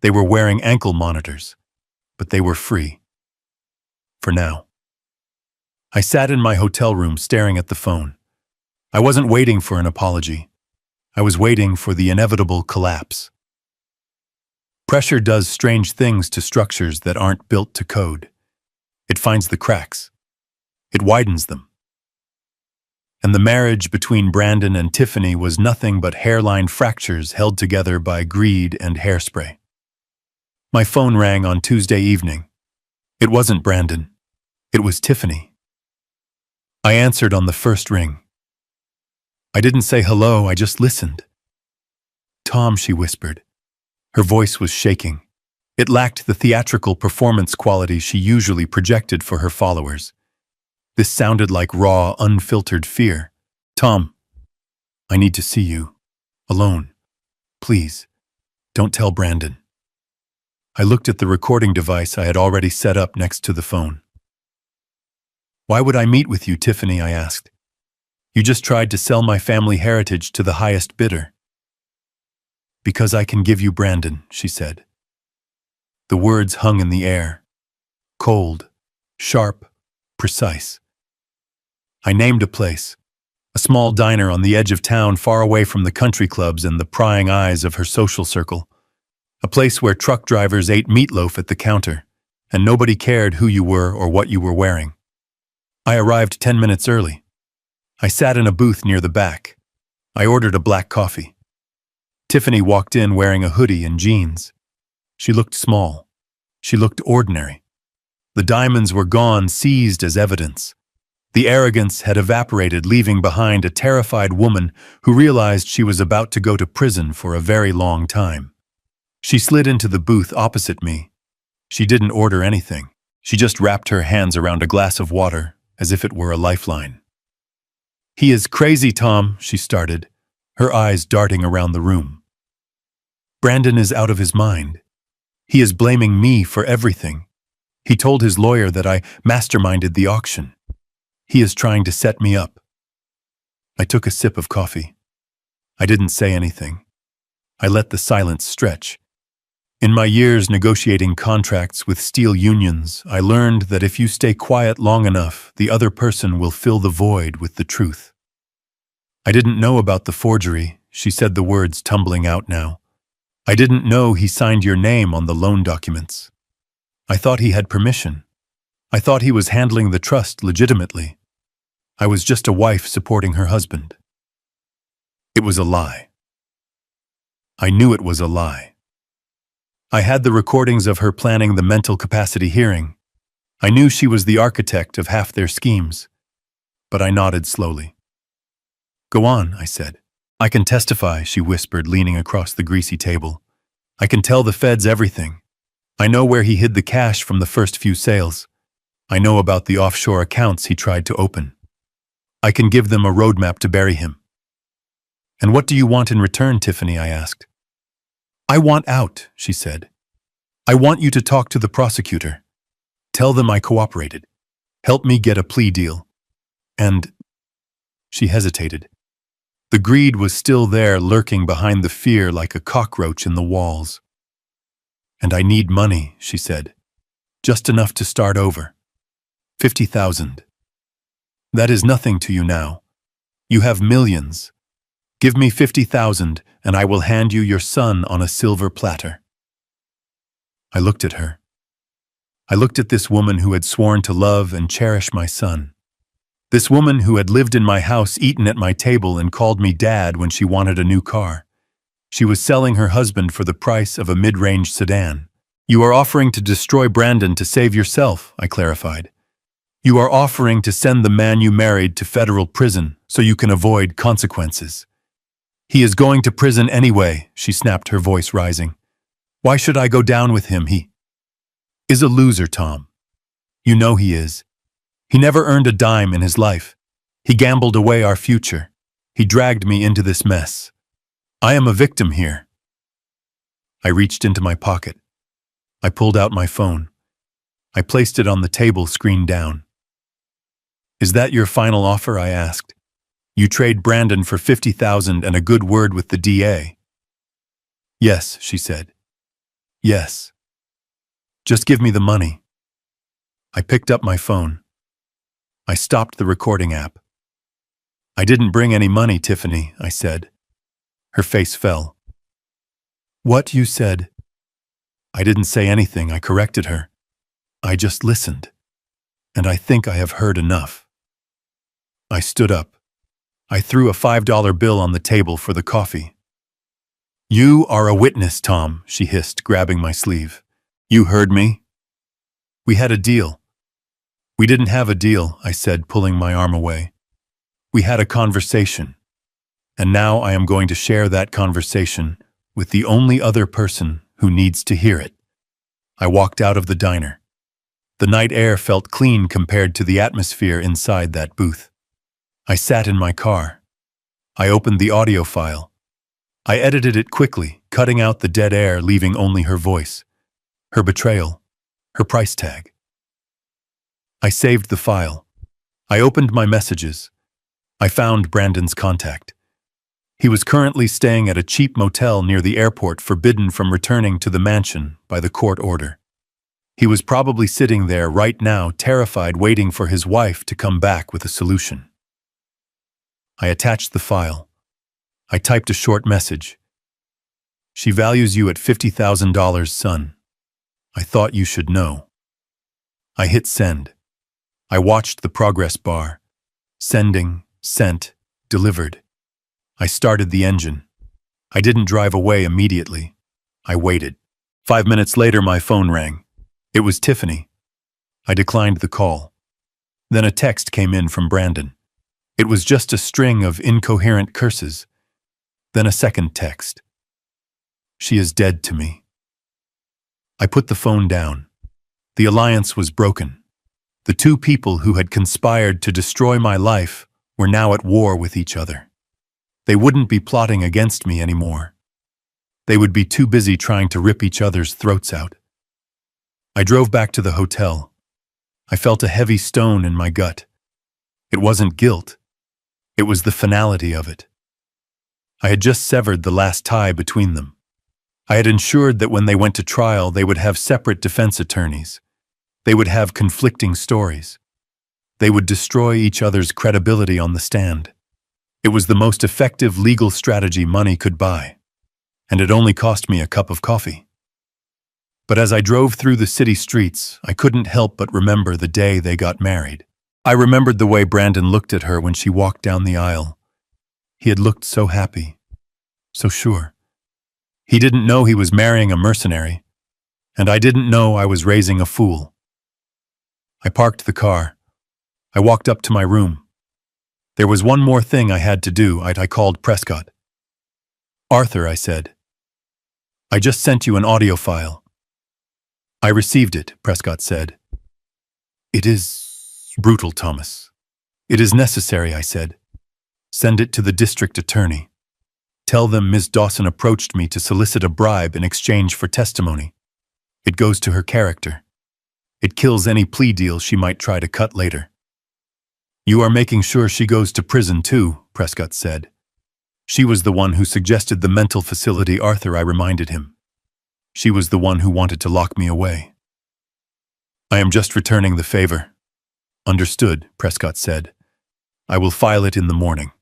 They were wearing ankle monitors, but they were free. For now. I sat in my hotel room staring at the phone. I wasn't waiting for an apology. I was waiting for the inevitable collapse. Pressure does strange things to structures that aren't built to code. It finds the cracks. It widens them. And the marriage between Brandon and Tiffany was nothing but hairline fractures held together by greed and hairspray. My phone rang on Tuesday evening. It wasn't Brandon. It was Tiffany. I answered on the first ring. I didn't say hello, I just listened. "Tom," she whispered, Her voice was shaking. It lacked the theatrical performance quality she usually projected for her followers. This sounded like raw, unfiltered fear. "Tom, I need to see you. Alone. Please, don't tell Brandon." I looked at the recording device I had already set up next to the phone. "Why would I meet with you, Tiffany?" I asked. "You just tried to sell my family heritage to the highest bidder." "Because I can give you Brandon," she said. The words hung in the air. Cold, sharp, precise. I named a place. A small diner on the edge of town, far away from the country clubs and the prying eyes of her social circle. A place where truck drivers ate meatloaf at the counter, and nobody cared who you were or what you were wearing. I arrived 10 minutes early. I sat in a booth near the back. I ordered a black coffee. Tiffany walked in wearing a hoodie and jeans. She looked small. She looked ordinary. The diamonds were gone, seized as evidence. The arrogance had evaporated, leaving behind a terrified woman who realized she was about to go to prison for a very long time. She slid into the booth opposite me. She didn't order anything. She just wrapped her hands around a glass of water, as if it were a lifeline. "He is crazy, Tom," she started, her eyes darting around the room. "Brandon is out of his mind. He is blaming me for everything. He told his lawyer that I masterminded the auction. He is trying to set me up." I took a sip of coffee. I didn't say anything. I let the silence stretch. In my years negotiating contracts with steel unions, I learned that if you stay quiet long enough, the other person will fill the void with the truth. "I didn't know about the forgery," she said, the words tumbling out now. "I didn't know he signed your name on the loan documents. I thought he had permission. I thought he was handling the trust legitimately. I was just a wife supporting her husband." It was a lie. I knew it was a lie. I had the recordings of her planning the mental capacity hearing. I knew she was the architect of half their schemes. But I nodded slowly. "Go on," I said. "I can testify," she whispered, leaning across the greasy table. "I can tell the feds everything. I know where he hid the cash from the first few sales. I know about the offshore accounts he tried to open. I can give them a roadmap to bury him." "And what do you want in return, Tiffany?" I asked. "I want out," she said. "I want you to talk to the prosecutor. Tell them I cooperated. Help me get a plea deal. And—" She hesitated. The greed was still there, lurking behind the fear like a cockroach in the walls. "And I need money," she said. "Just enough to start over. 50,000. That is nothing to you now. You have millions. Give me 50,000 and I will hand you your son on a silver platter." I looked at her. I looked at this woman who had sworn to love and cherish my son. This woman who had lived in my house, eaten at my table, and called me dad when she wanted a new car. She was selling her husband for the price of a mid-range sedan. "You are offering to destroy Brandon to save yourself," I clarified. "You are offering to send the man you married to federal prison so you can avoid consequences." "He is going to prison anyway," she snapped, her voice rising. "Why should I go down with him? He is a loser, Tom. You know he is. He never earned a dime in his life. He gambled away our future. He dragged me into this mess. I am a victim here." I reached into my pocket. I pulled out my phone. I placed it on the table, screen down. "Is that your final offer?" I asked. "You trade Brandon for 50,000 and a good word with the DA." "Yes," she said. "Yes. Just give me the money." I picked up my phone. I stopped the recording app. "I didn't bring any money, Tiffany," I said. Her face fell. "What you said?" I didn't say anything, I corrected her. "I just listened. And I think I have heard enough." I stood up. I threw a $5 bill on the table for the coffee. "You are a witness, Tom," she hissed, grabbing my sleeve. "You heard me? We had a deal." "We didn't have a deal," I said, pulling my arm away. "We had a conversation. And now I am going to share that conversation with the only other person who needs to hear it. I walked out of the diner. The night air felt clean compared to the atmosphere inside that booth. I sat in my car. I opened the audio file. I edited it quickly, cutting out the dead air, leaving only her voice, her betrayal, her price tag. I saved the file. I opened my messages. I found Brandon's contact. He was currently staying at a cheap motel near the airport, forbidden from returning to the mansion by the court order. He was probably sitting there right now, terrified, waiting for his wife to come back with a solution. I attached the file. I typed a short message. She values you at $50,000, son. I thought you should know. I hit send. I watched the progress bar. Sending, sent, delivered. I started the engine. I didn't drive away immediately. I waited. 5 minutes later, my phone rang. It was Tiffany. I declined the call. Then a text came in from Brandon. It was just a string of incoherent curses. Then a second text. She is dead to me. I put the phone down. The alliance was broken. The two people who had conspired to destroy my life were now at war with each other. They wouldn't be plotting against me anymore. They would be too busy trying to rip each other's throats out. I drove back to the hotel. I felt a heavy stone in my gut. It wasn't guilt. It was the finality of it. I had just severed the last tie between them. I had ensured that when they went to trial, they would have separate defense attorneys. They would have conflicting stories. They would destroy each other's credibility on the stand. It was the most effective legal strategy money could buy, and it only cost me a cup of coffee. But as I drove through the city streets, I couldn't help but remember the day they got married. I remembered the way Brandon looked at her when she walked down the aisle. He had looked so happy, so sure. He didn't know he was marrying a mercenary, and I didn't know I was raising a fool. I parked the car. I walked up to my room. There was one more thing I had to do. I called Prescott. Arthur, I said. I just sent you an audio file. I received it, Prescott said. It is brutal, Thomas. It is necessary, I said. Send it to the district attorney. Tell them Ms. Dawson approached me to solicit a bribe in exchange for testimony. It goes to her character. It kills any plea deal she might try to cut later. You are making sure she goes to prison too, Prescott said. She was the one who suggested the mental facility, Arthur, I reminded him. She was the one who wanted to lock me away. I am just returning the favor. Understood, Prescott said. I will file it in the morning.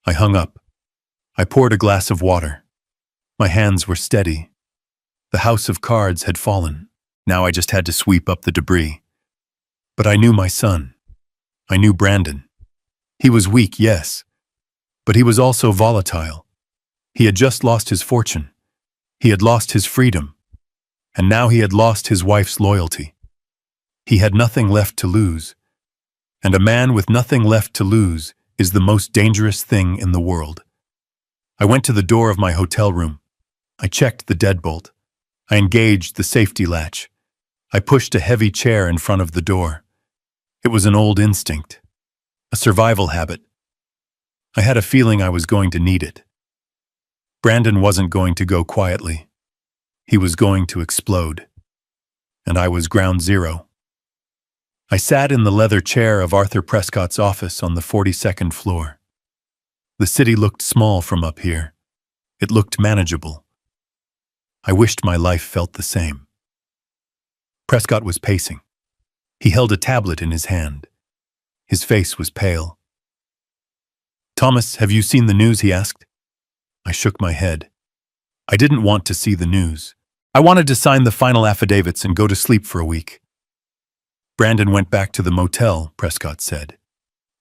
I hung up. I poured a glass of water. My hands were steady. The house of cards had fallen. Now I just had to sweep up the debris. But I knew my son. I knew Brandon. He was weak, yes, but he was also volatile. He had just lost his fortune. He had lost his freedom. And now he had lost his wife's loyalty. He had nothing left to lose. And a man with nothing left to lose is the most dangerous thing in the world. I went to the door of my hotel room. I checked the deadbolt. I engaged the safety latch. I pushed a heavy chair in front of the door. It was an old instinct, a survival habit. I had a feeling I was going to need it. Brandon wasn't going to go quietly. He was going to explode. And I was ground zero. I sat in the leather chair of Arthur Prescott's office on the 42nd floor. The city looked small from up here. It looked manageable. I wished my life felt the same. Prescott was pacing. He held a tablet in his hand. His face was pale. Thomas, have you seen the news? He asked. I shook my head. I didn't want to see the news. I wanted to sign the final affidavits and go to sleep for a week. Brandon went back to the motel, Prescott said.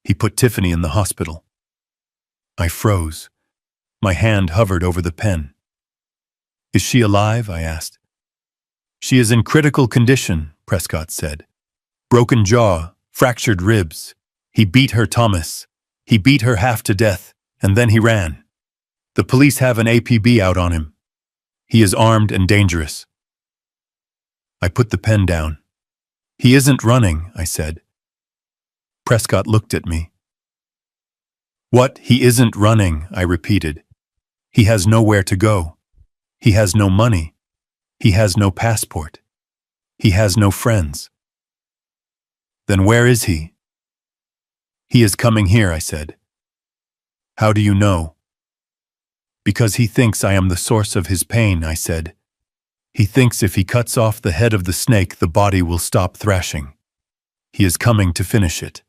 He put Tiffany in the hospital. I froze. My hand hovered over the pen. Is she alive? I asked. She is in critical condition, Prescott said. Broken jaw, fractured ribs. He beat her, Thomas. He beat her half to death, and then he ran. The police have an APB out on him. He is armed and dangerous. I put the pen down. He isn't running, I said. Prescott looked at me. What? He isn't running, I repeated. He has nowhere to go. He has no money. He has no passport. He has no friends. Then where is he? He is coming here, I said. How do you know? Because he thinks I am the source of his pain, I said. He thinks if he cuts off the head of the snake, the body will stop thrashing. He is coming to finish it.